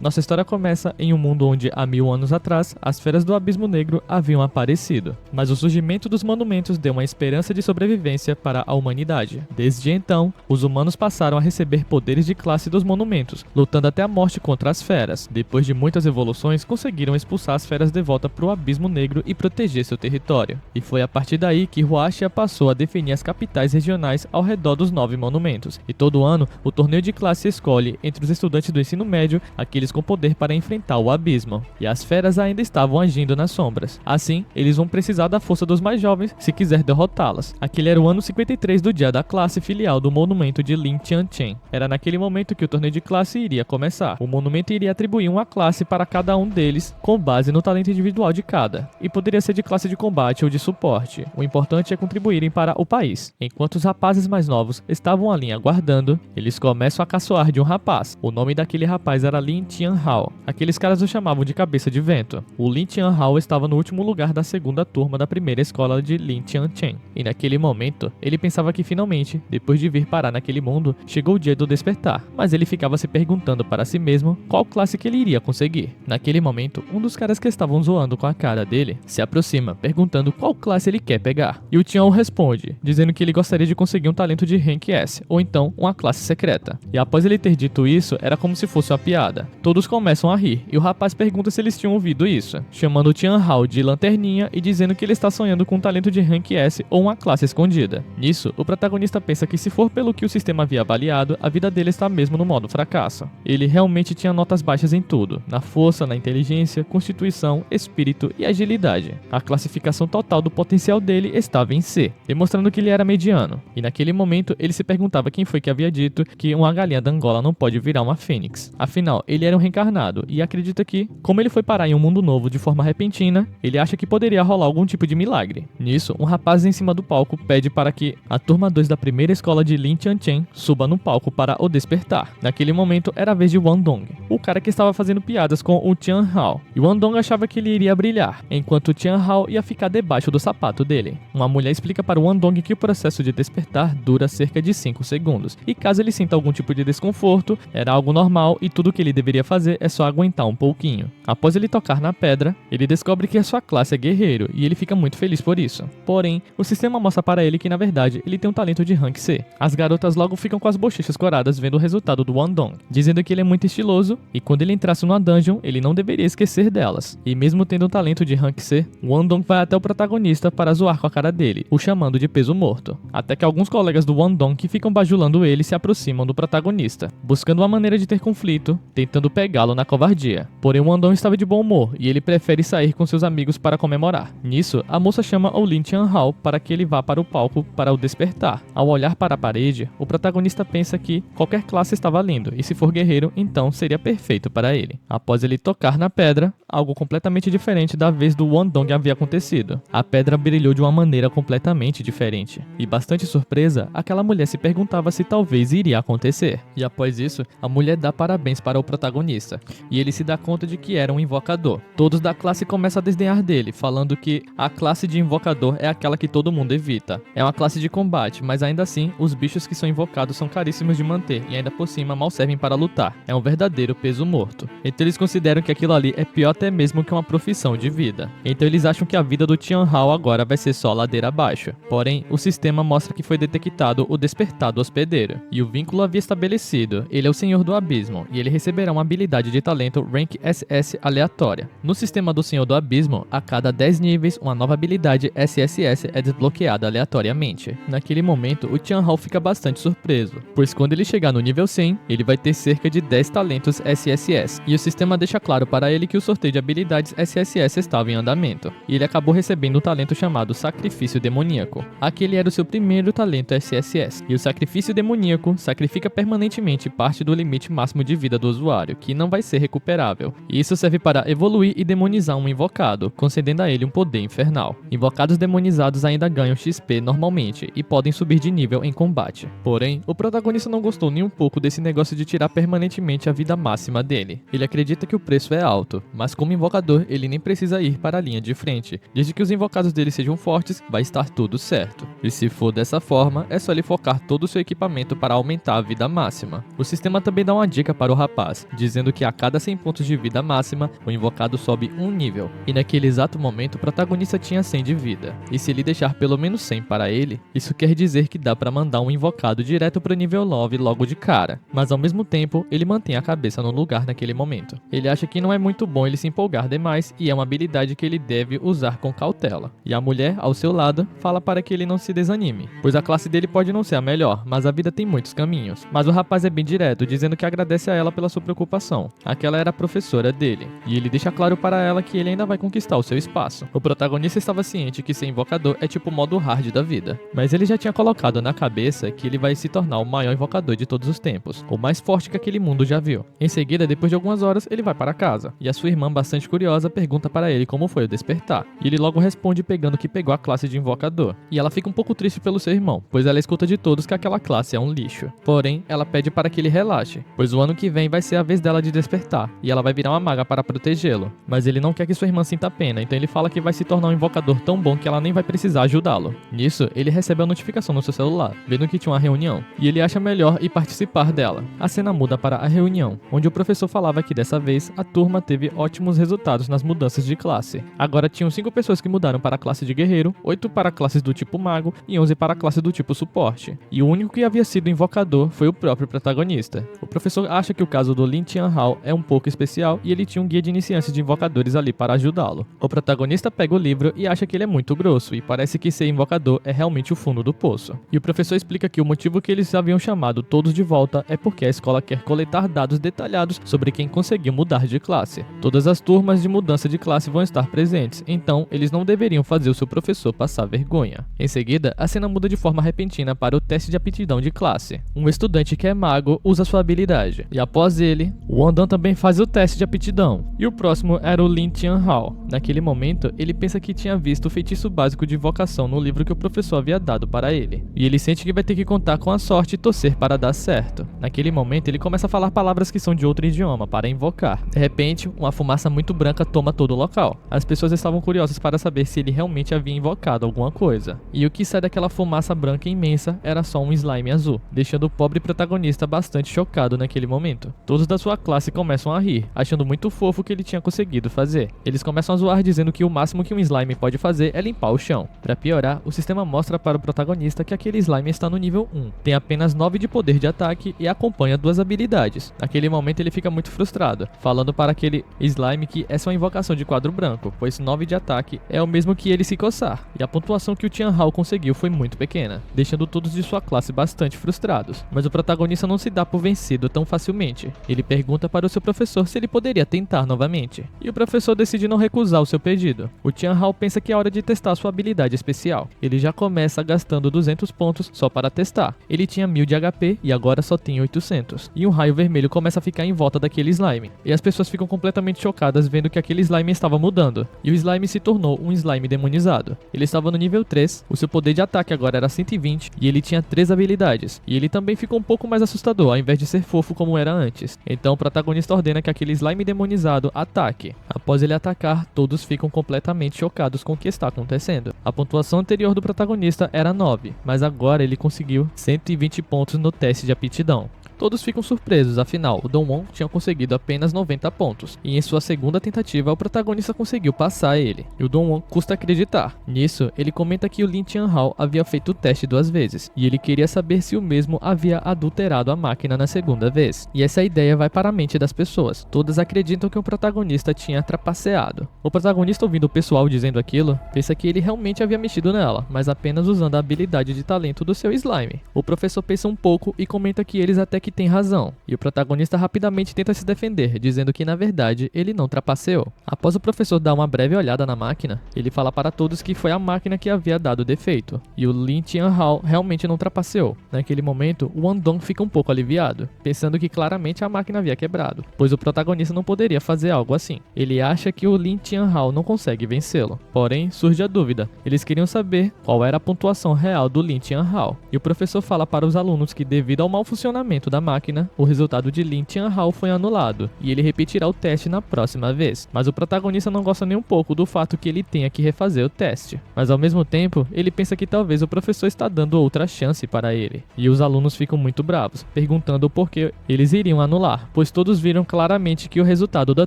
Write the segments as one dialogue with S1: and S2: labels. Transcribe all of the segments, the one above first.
S1: Nossa história começa em um mundo onde, há 1000 anos atrás, as feras do Abismo Negro haviam aparecido. Mas o surgimento dos monumentos deu uma esperança de sobrevivência para a humanidade. Desde então, os humanos passaram a receber poderes de classe dos monumentos, lutando até a morte contra as feras. Depois de muitas evoluções, conseguiram expulsar as feras de volta para o Abismo Negro e proteger seu território. E foi a partir daí que Huasha passou a definir as capitais regionais ao redor dos 9 monumentos. E todo ano, o torneio de classe escolhe, entre os estudantes do ensino médio, aqueles com poder para enfrentar o abismo. E as feras ainda estavam agindo nas sombras. Assim, eles vão precisar da força dos mais jovens se quiser derrotá-las. Aquele era o ano 53 do dia da classe filial do monumento de Lin Tianchen. Era naquele momento que o torneio de classe iria começar. O monumento iria atribuir uma classe para cada um deles, com base no talento individual de cada. E poderia ser de classe de combate ou de suporte. O importante é contribuírem para o país. Enquanto os rapazes mais novos estavam ali aguardando, eles começam a caçoar de um rapaz. O nome daquele rapaz era Lin Tianhao. Aqueles caras o chamavam de cabeça de vento. O Lin Tianhao estava no último lugar da segunda turma da primeira escola de Lin Tianchen. E naquele momento, ele pensava que finalmente, depois de vir parar naquele mundo, chegou o dia do despertar. Mas ele ficava se perguntando para si mesmo qual classe que ele iria conseguir. Naquele momento, um dos caras que estavam zoando com a cara dele se aproxima, perguntando qual classe ele quer pegar. E o Tianhao responde, dizendo que ele gostaria de conseguir um talento de Rank S, ou então uma classe secreta. E após ele ter dito isso, era como se fosse uma piada. Todos começam a rir, e o rapaz pergunta se eles tinham ouvido isso, chamando o Tianhao de lanterninha e dizendo que ele está sonhando com um talento de Rank S ou uma classe escondida. Nisso, o protagonista pensa que se for pelo que o sistema havia avaliado, a vida dele está mesmo no modo fracasso. Ele realmente tinha notas baixas em tudo, na força, na inteligência, constituição, espírito e agilidade. A classificação total do potencial dele estava em C, demonstrando que ele era mediano. E naquele momento, ele se perguntava quem foi que havia dito que uma galinha da Angola não pode virar uma fênix. Afinal, ele era um reencarnado e acredita que, como ele foi parar em um mundo novo de forma repentina, ele acha que poderia rolar algum tipo de milagre. Nisso, um rapaz em cima do palco pede para que a turma 2 da primeira escola de Lin Tianchen suba no palco para o despertar. Naquele momento, era a vez de Wang Dong, o cara que estava fazendo piadas com o Tianhao. E Wang Dong achava que ele iria brilhar, enquanto o Tianhao ia ficar debaixo do sapato dele. Uma mulher explica para o Wang Dong que o processo de despertar dura cerca de 5 segundos, e caso ele sinta algum tipo de desconforto, era algo normal e tudo o que ele deveria fazer é só aguentar um pouquinho. Após ele tocar na pedra, ele descobre que a sua classe é guerreiro e ele fica muito feliz por isso. Porém, o sistema mostra para ele que na verdade ele tem um talento de Rank C. As garotas logo ficam com as bochechas coradas vendo o resultado do Wang Dong, dizendo que ele é muito estiloso e quando ele entrasse numa dungeon, ele não deveria esquecer delas. E mesmo tendo um talento de Rank C, Wang Dong vai até o protagonista para zoar com a cara dele, o chamando de peso morto. Até que alguns colegas do Wang Dong que ficam bajulando ele se aproximam do protagonista, buscando uma maneira de ter conflito, tentando pegá-lo na covardia. Porém, Wang Dong estava de bom humor e ele prefere sair com seus amigos para comemorar. Nisso, a moça chama o Lin Tianhao para que ele vá para o palco para o despertar. Ao olhar para a parede, o protagonista pensa que qualquer classe está valendo e se for guerreiro, então seria perfeito para ele. Após ele tocar na pedra, algo completamente diferente da vez do Wang Dong havia acontecido. A pedra brilhou de uma maneira completamente diferente. E bastante surpresa, aquela mulher se perguntava se talvez iria acontecer. E após isso, a mulher dá parabéns para o protagonista. E ele se dá conta de que era um invocador. Todos da classe começam a desdenhar dele, falando que a classe de invocador é aquela que todo mundo evita. É uma classe de combate, mas ainda assim, os bichos que são invocados são caríssimos de manter e ainda por cima mal servem para lutar. É um verdadeiro peso morto. Então eles consideram que aquilo ali é pior até mesmo que uma profissão de vida. Então eles acham que a vida do Tianhao agora vai ser só ladeira abaixo. Porém, o sistema mostra que foi detectado o despertar do hospedeiro. E o vínculo havia estabelecido. Ele é o Senhor do Abismo e ele receberá uma habilidade de talento Rank SS aleatória. No sistema do Senhor do Abismo, a cada 10 níveis, uma nova habilidade SSS é desbloqueada aleatoriamente. Naquele momento, o Tianhao fica bastante surpreso, pois quando ele chegar no nível 100, ele vai ter cerca de 10 talentos SSS. E o sistema deixa claro para ele que o sorteio de habilidades SSS estava em andamento. E ele acabou recebendo um talento chamado Sacrifício Demoníaco. Aquele era o seu primeiro talento SSS. E o Sacrifício Demoníaco sacrifica permanentemente parte do limite máximo de vida do usuário, que não vai ser recuperável. E isso serve para evoluir e demonizar um invocado, concedendo a ele um poder infernal. Invocados demonizados ainda ganham XP normalmente e podem subir de nível em combate. Porém, o protagonista não gostou nem um pouco desse negócio de tirar permanentemente a vida máxima dele. Ele acredita que o preço é alto, mas como invocador, ele nem precisa ir para a linha de frente. Desde que os invocados dele sejam fortes, vai estar tudo certo. E se for dessa forma, é só ele focar todo o seu equipamento para aumentar a vida máxima. O sistema também dá uma dica para o rapaz, dizendo que a cada 100 pontos de vida máxima, o invocado sobe um nível. E naquele exato momento, o protagonista tinha 100 de vida. E se ele deixar pelo menos 100 para ele, isso quer dizer que dá para mandar um invocado direto para o nível 9 logo de cara. Mas ao mesmo tempo, ele mantém a cabeça no lugar naquele momento. Ele acha que não é muito bom ele se empolgar demais e é uma habilidade que ele deve usar com cautela. E a mulher, ao seu lado, fala para que ele não se desanime, pois a classe dele pode não ser a melhor, mas a vida tem muitos caminhos. Mas o rapaz é bem direto, dizendo que agradece a ela pela sua preocupação. Aquela era a professora dele, e ele deixa claro para ela que ele ainda vai conquistar o seu espaço. O protagonista estava ciente que ser invocador é tipo o modo hard da vida, mas ele já tinha colocado na cabeça que ele vai se tornar o maior invocador de todos os tempos, o mais forte que aquele mundo já viu. Em seguida, depois de algumas horas, ele vai para casa, e a sua irmã, bastante curiosa, pergunta para ele como foi o despertar, e ele logo responde pegando que pegou a classe de invocador, e ela fica um pouco triste pelo seu irmão, pois ela escuta de todos que aquela classe é um lixo. Porém, ela pede para que ele relaxe, pois o ano que vem vai ser a vez dela de despertar, e ela vai virar uma maga para protegê-lo, mas ele não quer que sua irmã sinta pena, então ele fala que vai se tornar um invocador tão bom que ela nem vai precisar ajudá-lo. Nisso, ele recebe a notificação no seu celular, vendo que tinha uma reunião, e ele acha melhor ir participar dela. A cena muda para a reunião, onde o professor falava que dessa vez a turma teve ótimos resultados nas mudanças de classe. Agora tinham 5 pessoas que mudaram para a classe de guerreiro, 8 para classes do tipo mago e 11 para a classe do tipo suporte. E o único que havia sido invocador foi o próprio protagonista. O professor acha que o caso do Lin Tianhao é um pouco especial e ele tinha um guia de iniciantes de invocadores ali para ajudá-lo. O protagonista pega o livro e acha que ele é muito grosso e parece que ser invocador é realmente o fundo do poço. E o professor explica que o motivo que eles haviam chamado todos de volta é porque a escola quer coletar dados detalhados sobre quem conseguiu mudar de classe. Todas as turmas de mudança de classe vão estar presentes, então eles não deveriam fazer o seu professor passar vergonha. Em seguida, a cena muda de forma repentina para o teste de aptidão de classe. Um estudante que é mago usa sua habilidade, e após ele, o Wandan também faz o teste de aptidão. E o próximo era o Lin Tianhao. Naquele momento, ele pensa que tinha visto o feitiço básico de invocação no livro que o professor havia dado para ele, e ele sente que vai ter que contar com a sorte e torcer para dar certo. Naquele momento, ele começa a falar palavras que são de outro idioma para invocar. De repente, uma fumaça muito branca toma todo o local. As pessoas estavam curiosas para saber se ele realmente havia invocado alguma coisa. E o que sai daquela fumaça branca imensa era só um slime azul, deixando o pobre protagonista bastante chocado naquele momento. Todos da sua classe começam a rir, achando muito fofo o que ele tinha conseguido fazer. Eles começam a zoar dizendo que o máximo que um slime pode fazer é limpar o chão. Para piorar, o sistema mostra para o protagonista que aquele slime está no nível 1, tem apenas 9 de poder de ataque e acompanha 2 habilidades. Naquele momento ele fica muito frustrado, falando para aquele slime que essa é uma invocação de quadro branco, pois 9 de ataque é o mesmo que ele se coçar, e a pontuação que o Tianhao conseguiu foi muito pequena, deixando todos de sua classe bastante frustrados. Mas o protagonista não se dá por vencido tão facilmente. Ele pergunta para o seu professor se ele poderia tentar novamente, e o professor decide não recusar o seu pedido. O Tianhao pensa que é hora de testar sua habilidade especial. Ele já começa gastando 200 pontos só para testar. Ele tinha 1000 de HP e agora só tem 800. E um raio vermelho começa a ficar em volta daquele slime, e as pessoas ficam completamente chocadas vendo que aquele slime estava mudando, e o slime se tornou um slime demonizado. Ele estava no nível 3, o seu poder de ataque agora era 120 e ele tinha 3 habilidades, e ele também ficou um pouco mais assustador ao invés de ser fofo como era antes. Então o protagonista ordena que aquele slime demonizado ataque. Após ele atacar, todos ficam completamente chocados com o que está acontecendo. A pontuação anterior do protagonista era 9, mas agora ele conseguiu 120 pontos no teste de aptidão. Todos ficam surpresos, afinal, o Dongwon tinha conseguido apenas 90 pontos, e em sua segunda tentativa o protagonista conseguiu passar ele, e o Dongwon custa acreditar. Nisso, ele comenta que o Lin Tianhao havia feito o teste 2 vezes, e ele queria saber se o mesmo havia adulterado a máquina na segunda vez. E essa ideia vai para a mente das pessoas, todas acreditam que o protagonista tinha trapaceado. O protagonista, ouvindo o pessoal dizendo aquilo, pensa que ele realmente havia mexido nela, mas apenas usando a habilidade de talento do seu slime. O professor pensa um pouco e comenta que eles até que tem razão, e o protagonista rapidamente tenta se defender, dizendo que na verdade ele não trapaceou. Após o professor dar uma breve olhada na máquina, ele fala para todos que foi a máquina que havia dado defeito, e o Lin Tianhao realmente não trapaceou. Naquele momento, o Wandong fica um pouco aliviado, pensando que claramente a máquina havia quebrado, pois o protagonista não poderia fazer algo assim. Ele acha que o Lin Tianhao não consegue vencê-lo. Porém, surge a dúvida. Eles queriam saber qual era a pontuação real do Lin Tianhao, e o professor fala para os alunos que devido ao mau funcionamento da da máquina, o resultado de Lin Tianhao foi anulado, e ele repetirá o teste na próxima vez. Mas o protagonista não gosta nem um pouco do fato que ele tenha que refazer o teste. Mas ao mesmo tempo, ele pensa que talvez o professor está dando outra chance para ele. E os alunos ficam muito bravos, perguntando o porquê eles iriam anular, pois todos viram claramente que o resultado do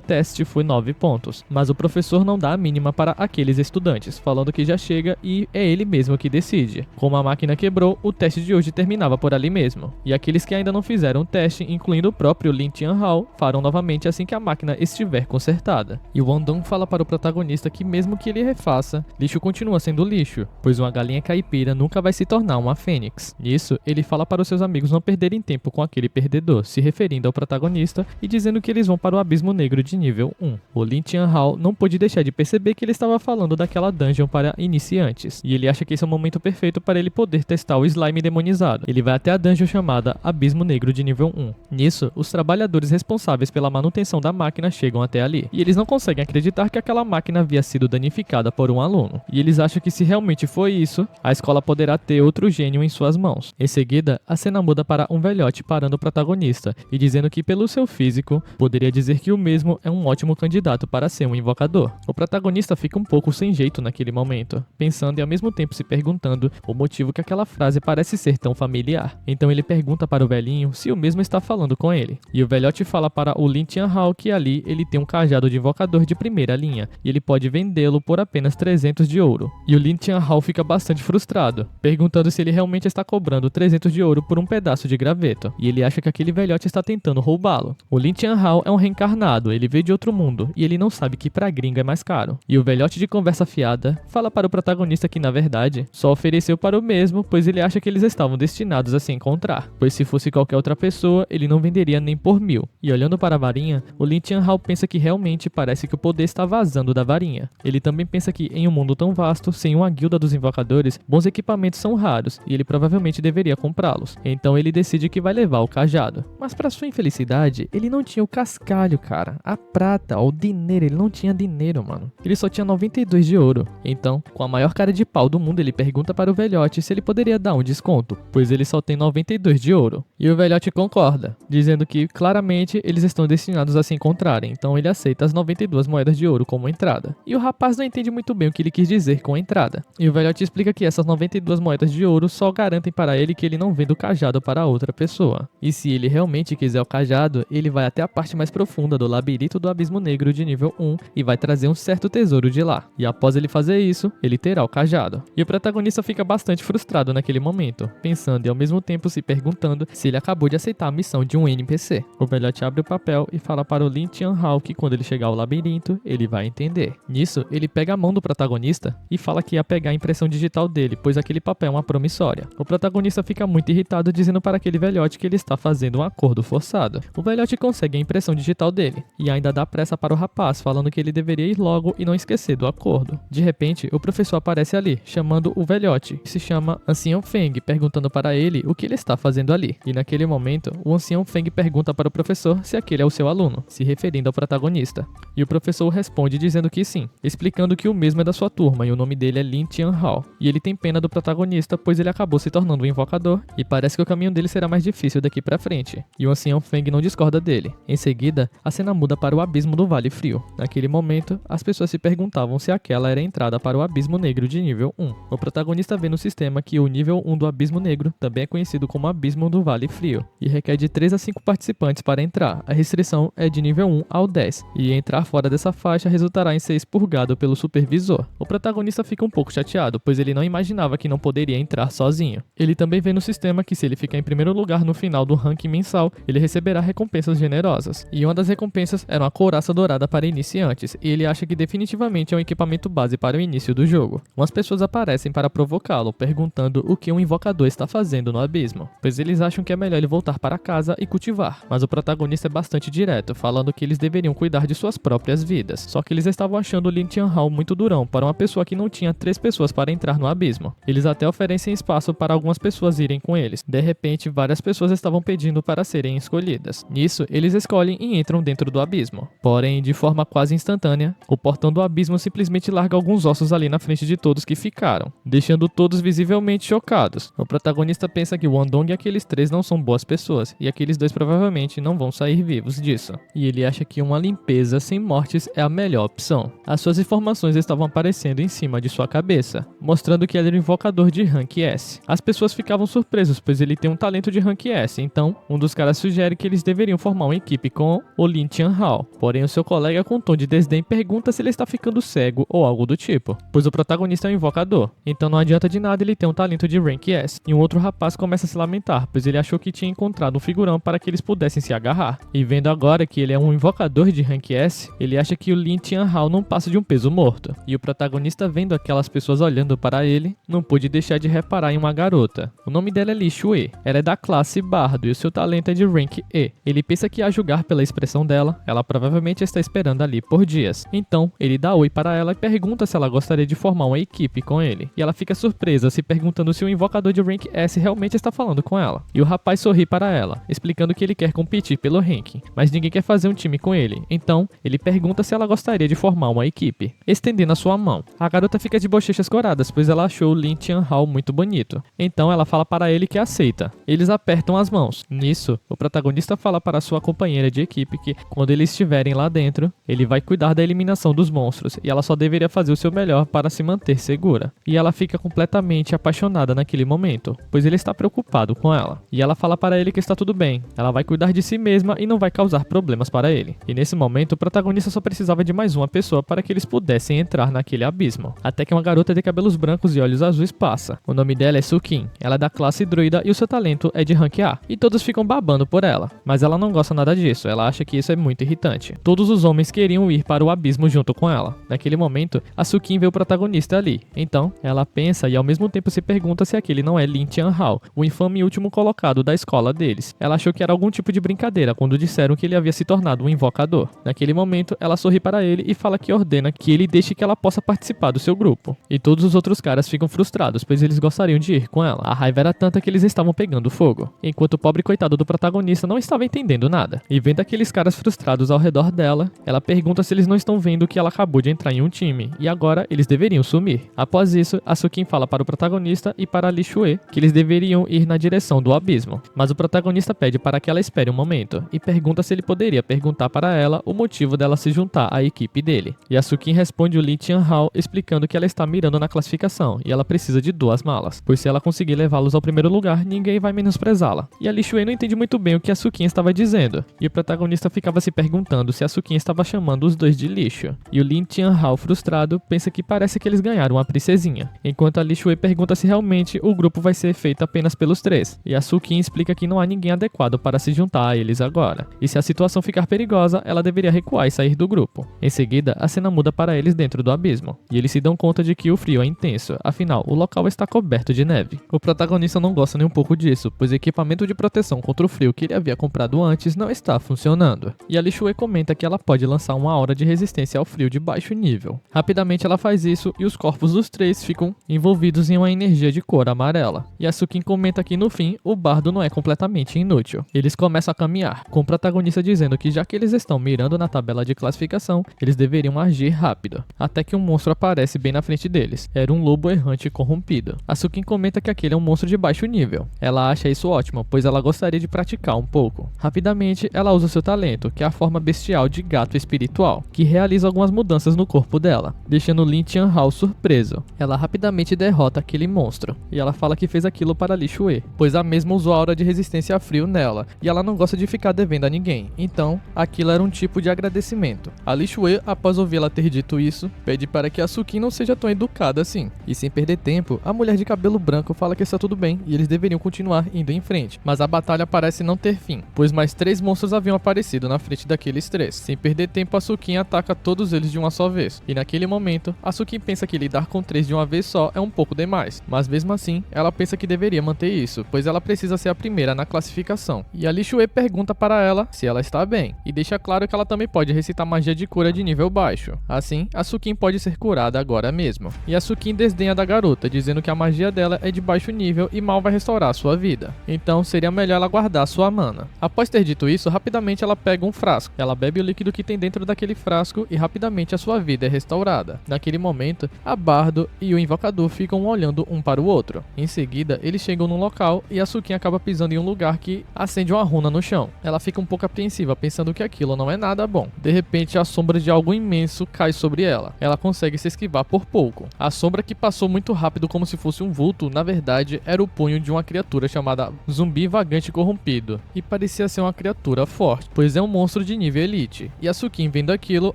S1: teste foi 9 pontos. Mas o professor não dá a mínima para aqueles estudantes, falando que já chega e é ele mesmo que decide. Como a máquina quebrou, o teste de hoje terminava por ali mesmo. E aqueles que ainda não fizeram o teste, incluindo o próprio Lin Tianhao, farão novamente assim que a máquina estiver consertada. E o Wandong fala para o protagonista que mesmo que ele refaça, lixo continua sendo lixo, pois uma galinha caipira nunca vai se tornar uma fênix. Nisso, ele fala para os seus amigos não perderem tempo com aquele perdedor, se referindo ao protagonista e dizendo que eles vão para o Abismo Negro de nível 1. O Lin Tianhao não pôde deixar de perceber que ele estava falando daquela dungeon para iniciantes, e ele acha que esse é o momento perfeito para ele poder testar o slime demonizado. Ele vai até a dungeon chamada Abismo Negro de nível 1. Nisso, os trabalhadores responsáveis pela manutenção da máquina chegam até ali, e eles não conseguem acreditar que aquela máquina havia sido danificada por um aluno, e eles acham que se realmente foi isso, a escola poderá ter outro gênio em suas mãos. Em seguida, a cena muda para um velhote parando o protagonista e dizendo que pelo seu físico, poderia dizer que o mesmo é um ótimo candidato para ser um invocador. O protagonista fica um pouco sem jeito naquele momento, pensando e ao mesmo tempo se perguntando o motivo que aquela frase parece ser tão familiar. Então ele pergunta para o velhinho se o mesmo está falando com ele. E o velhote fala para o Lin Tianhao que ali ele tem um cajado de invocador de primeira linha e ele pode vendê-lo por apenas 300 de ouro. E o Lin Tianhao fica bastante frustrado, perguntando se ele realmente está cobrando 300 de ouro por um pedaço de graveto. E ele acha que aquele velhote está tentando roubá-lo. O Lin Tianhao é um reencarnado, ele veio de outro mundo e ele não sabe que pra gringa é mais caro. E o velhote de conversa fiada fala para o protagonista que na verdade só ofereceu para o mesmo, pois ele acha que eles estavam destinados a se encontrar, pois se fosse qualquer outra pessoa, ele não venderia nem por 1000. E olhando para a varinha, o Lin Tianhao pensa que realmente parece que o poder está vazando da varinha. Ele também pensa que em um mundo tão vasto, sem uma guilda dos invocadores, bons equipamentos são raros e ele provavelmente deveria comprá-los. Então ele decide que vai levar o cajado. Mas para sua infelicidade, ele não tinha o cascalho, cara. A prata, o dinheiro, ele não tinha dinheiro, mano. Ele só tinha 92 de ouro. Então, com a maior cara de pau do mundo, ele pergunta para o velhote se ele poderia dar um desconto, pois ele só tem 92 de ouro. E o velhote concorda, dizendo que claramente eles estão destinados a se encontrarem, então ele aceita as 92 moedas de ouro como entrada. E o rapaz não entende muito bem o que ele quis dizer com a entrada. E o velhote explica que essas 92 moedas de ouro só garantem para ele que ele não vende o cajado para outra pessoa. E se ele realmente quiser o cajado, ele vai até a parte mais profunda do labirinto do Abismo Negro de nível 1 e vai trazer um certo tesouro de lá. E após ele fazer isso, ele terá o cajado. E o protagonista fica bastante frustrado naquele momento, pensando e ao mesmo tempo se perguntando se ele acabou de aceitar a missão de um NPC. O velhote abre o papel e fala para o Lin Tianhao que quando ele chegar ao labirinto, ele vai entender. Nisso, ele pega a mão do protagonista e fala que ia pegar a impressão digital dele, pois aquele papel é uma promissória. O protagonista fica muito irritado dizendo para aquele velhote que ele está fazendo um acordo forçado. O velhote consegue a impressão digital dele e ainda dá pressa para o rapaz, falando que ele deveria ir logo e não esquecer do acordo. De repente, o professor aparece ali, chamando o velhote, que se chama Ancião Feng, perguntando para ele o que ele está fazendo ali. E naquele momento, o Ancião Feng pergunta para o professor se aquele é o seu aluno, se referindo ao protagonista. E o professor responde dizendo que sim, explicando que o mesmo é da sua turma e o nome dele é Lin Tianhao. E ele tem pena do protagonista, pois ele acabou se tornando um invocador e parece que o caminho dele será mais difícil daqui pra frente. E o Ancião Feng não discorda dele. Em seguida, a cena muda para o Abismo do Vale Frio. Naquele momento, as pessoas se perguntavam se aquela era a entrada para o Abismo Negro de nível 1. O protagonista vê no sistema que o nível 1 do Abismo Negro também é conhecido como Abismo do Vale Frio e requer de 3 a 5 participantes para entrar. A restrição é de nível 1 ao 10 e entrar fora dessa faixa resultará em ser expurgado pelo supervisor. O protagonista fica um pouco chateado, pois ele não imaginava que não poderia entrar sozinho. Ele também vê no sistema que se ele ficar em primeiro lugar no final do ranking mensal, ele receberá recompensas generosas. E uma das recompensas era uma couraça dourada para iniciantes, e ele acha que definitivamente é um equipamento base para o início do jogo. Umas pessoas aparecem para provocá-lo, perguntando o que um invocador está fazendo no abismo, pois eles acham que é melhor ele voltar para casa e cultivar. Mas o protagonista é bastante direto, falando que eles deveriam cuidar de suas próprias vidas. Só que eles estavam achando o Lin Tianhao muito durão para uma pessoa que não tinha 3 pessoas para entrar no abismo. Eles até oferecem espaço para algumas pessoas irem com eles. De repente, várias pessoas estavam pedindo para serem escolhidas. Nisso, eles escolhem e entram dentro do abismo. Porém, de forma quase instantânea, o portão do abismo simplesmente larga alguns ossos ali na frente de todos que ficaram, deixando todos visivelmente chocados. O protagonista pensa que Wandong e aqueles 3 não são boas aquelas pessoas, e aqueles dois provavelmente não vão sair vivos disso. E ele acha que uma limpeza sem mortes é a melhor opção. As suas informações estavam aparecendo em cima de sua cabeça, mostrando que ele era um invocador de Rank S. As pessoas ficavam surpresas, pois ele tem um talento de Rank S, então um dos caras sugere que eles deveriam formar uma equipe com o Lin Tianhao. Porém, o seu colega, com um tom de desdém, pergunta se ele está ficando cego ou algo do tipo, pois o protagonista é um invocador, então não adianta de nada ele ter um talento de Rank S. E um outro rapaz começa a se lamentar, pois ele achou que tinha encontrado um figurão para que eles pudessem se agarrar. E vendo agora que ele é um invocador de Rank S, ele acha que o Lin Tianhao não passa de um peso morto. E o protagonista, vendo aquelas pessoas olhando para ele, não pôde deixar de reparar em uma garota. O nome dela é Li Shui. Ela é da classe Bardo e o seu talento é de Rank E. Ele pensa que, a julgar pela expressão dela, ela provavelmente está esperando ali por dias. Então, ele dá oi para ela e pergunta se ela gostaria de formar uma equipe com ele. E ela fica surpresa, se perguntando se o invocador de Rank S realmente está falando com ela. E o rapaz sorri para ela, explicando que ele quer competir pelo ranking, mas ninguém quer fazer um time com ele. Então, ele pergunta se ela gostaria de formar uma equipe, estendendo a sua mão. A garota fica de bochechas coradas, pois ela achou o Lin Tianhao muito bonito. Então, ela fala para ele que aceita. Eles apertam as mãos. Nisso, o protagonista fala para sua companheira de equipe que, quando eles estiverem lá dentro, ele vai cuidar da eliminação dos monstros, e ela só deveria fazer o seu melhor para se manter segura. E ela fica completamente apaixonada naquele momento, pois ele está preocupado com ela. E ela fala para ele que está tudo bem, ela vai cuidar de si mesma e não vai causar problemas para ele. E nesse momento, o protagonista só precisava de mais uma pessoa para que eles pudessem entrar naquele abismo. Até que uma garota de cabelos brancos e olhos azuis passa. O nome dela é Sukin, ela é da classe druida e o seu talento é de Rank A. E todos ficam babando por ela, mas ela não gosta nada disso, ela acha que isso é muito irritante. Todos os homens queriam ir para o abismo junto com ela. Naquele momento, a Sukin vê o protagonista ali. Então, ela pensa e ao mesmo tempo se pergunta se aquele não é Lin Tianhao, o infame último colocado da escola deles. Ela achou que era algum tipo de brincadeira quando disseram que ele havia se tornado um invocador. Naquele momento, ela sorri para ele e fala que ordena que ele deixe que ela possa participar do seu grupo. E todos os outros caras ficam frustrados, pois eles gostariam de ir com ela. A raiva era tanta que eles estavam pegando fogo, enquanto o pobre coitado do protagonista não estava entendendo nada. E vendo aqueles caras frustrados ao redor dela, ela pergunta se eles não estão vendo que ela acabou de entrar em um time, e agora eles deveriam sumir. Após isso, a Sukin fala para o protagonista e para Li Shui que eles deveriam ir na direção do abismo. Mas o protagonista pede para que ela espere um momento, e pergunta se ele poderia perguntar para ela o motivo dela se juntar à equipe dele. E a Sukin responde o Lin Tianhao explicando que ela está mirando na classificação, e ela precisa de 2 malas, pois se ela conseguir levá-los ao primeiro lugar, ninguém vai menosprezá-la. E a Li Shui não entende muito bem o que a Sukin estava dizendo, e o protagonista ficava se perguntando se a Sukin estava chamando os dois de lixo. E o Lin Tianhao, frustrado, pensa que parece que eles ganharam uma princesinha, enquanto a Li Shui pergunta se realmente o grupo vai ser feito apenas pelos 3, e a Sukin explica que não há ninguém adequado para se juntar a eles agora, e se a situação ficar perigosa, ela deveria recuar e sair do grupo. Em seguida, a cena muda para eles dentro do abismo, e eles se dão conta de que o frio é intenso, afinal, o local está coberto de neve. O protagonista não gosta nem um pouco disso, pois o equipamento de proteção contra o frio que ele havia comprado antes não está funcionando, e a Li Shui comenta que ela pode lançar uma aura de resistência ao frio de baixo nível. Rapidamente ela faz isso e os corpos dos 3 ficam envolvidos em uma energia de cor amarela. E a Sukin comenta que no fim, o bardo não é completamente inútil. Eles começam a caminhar, com o protagonista dizendo que já que eles estão mirando na tabela de classificação, eles deveriam agir rápido. Até que um monstro aparece bem na frente deles. Era um lobo errante corrompido. A Sukin comenta que aquele é um monstro de baixo nível. Ela acha isso ótimo, pois ela gostaria de praticar um pouco. Rapidamente, ela usa seu talento, que é a forma bestial de gato espiritual, que realiza algumas mudanças no corpo dela, deixando Lin Tianhao surpreso. Ela rapidamente derrota aquele monstro, e ela fala que fez aquilo para Li Shui, pois a mesma usou a aura de resistência a frio nela, e ela não gosta de ficar devendo a ninguém, então aquilo era um tipo de agradecimento. A Li Shui, após ouvi-la ter dito isso, pede para que a Sukin não seja tão educada assim, e sem perder tempo, a mulher de cabelo branco fala que está tudo bem e eles deveriam continuar indo em frente, mas a batalha parece não ter fim, pois mais 3 monstros haviam aparecido na frente daqueles 3. Sem perder tempo, a Sukin ataca todos eles de uma só vez, e naquele momento, a Sukin pensa que lidar com 3 de uma vez só é um pouco demais, mas mesmo assim, ela pensa que deveria manter isso, pois ela precisa ser a primeira na classificação. E a Li Shui pergunta para ela se ela está bem, e deixa claro que ela também pode recitar magia de cura de nível baixo. Assim, a Sukin pode ser curada agora mesmo. E a Sukin desdenha da garota, dizendo que a magia dela é de baixo nível e mal vai restaurar sua vida. Então, seria melhor ela guardar sua mana. Após ter dito isso, rapidamente ela pega um frasco. Ela bebe o líquido que tem dentro daquele frasco e rapidamente a sua vida é restaurada. Naquele momento, a Bardo e o invocador ficam olhando um para o outro. Em seguida, eles chegam num local e a Sukin acaba pisando pisando em um lugar que acende uma runa no chão. Ela fica um pouco apreensiva, pensando que aquilo não é nada bom. De repente, a sombra de algo imenso cai sobre ela. Ela consegue se esquivar por pouco. A sombra, que passou muito rápido como se fosse um vulto, na verdade era o punho de uma criatura chamada Zumbi Vagante Corrompido. E parecia ser uma criatura forte, pois é um monstro de nível elite. E a Sukin, vendo aquilo,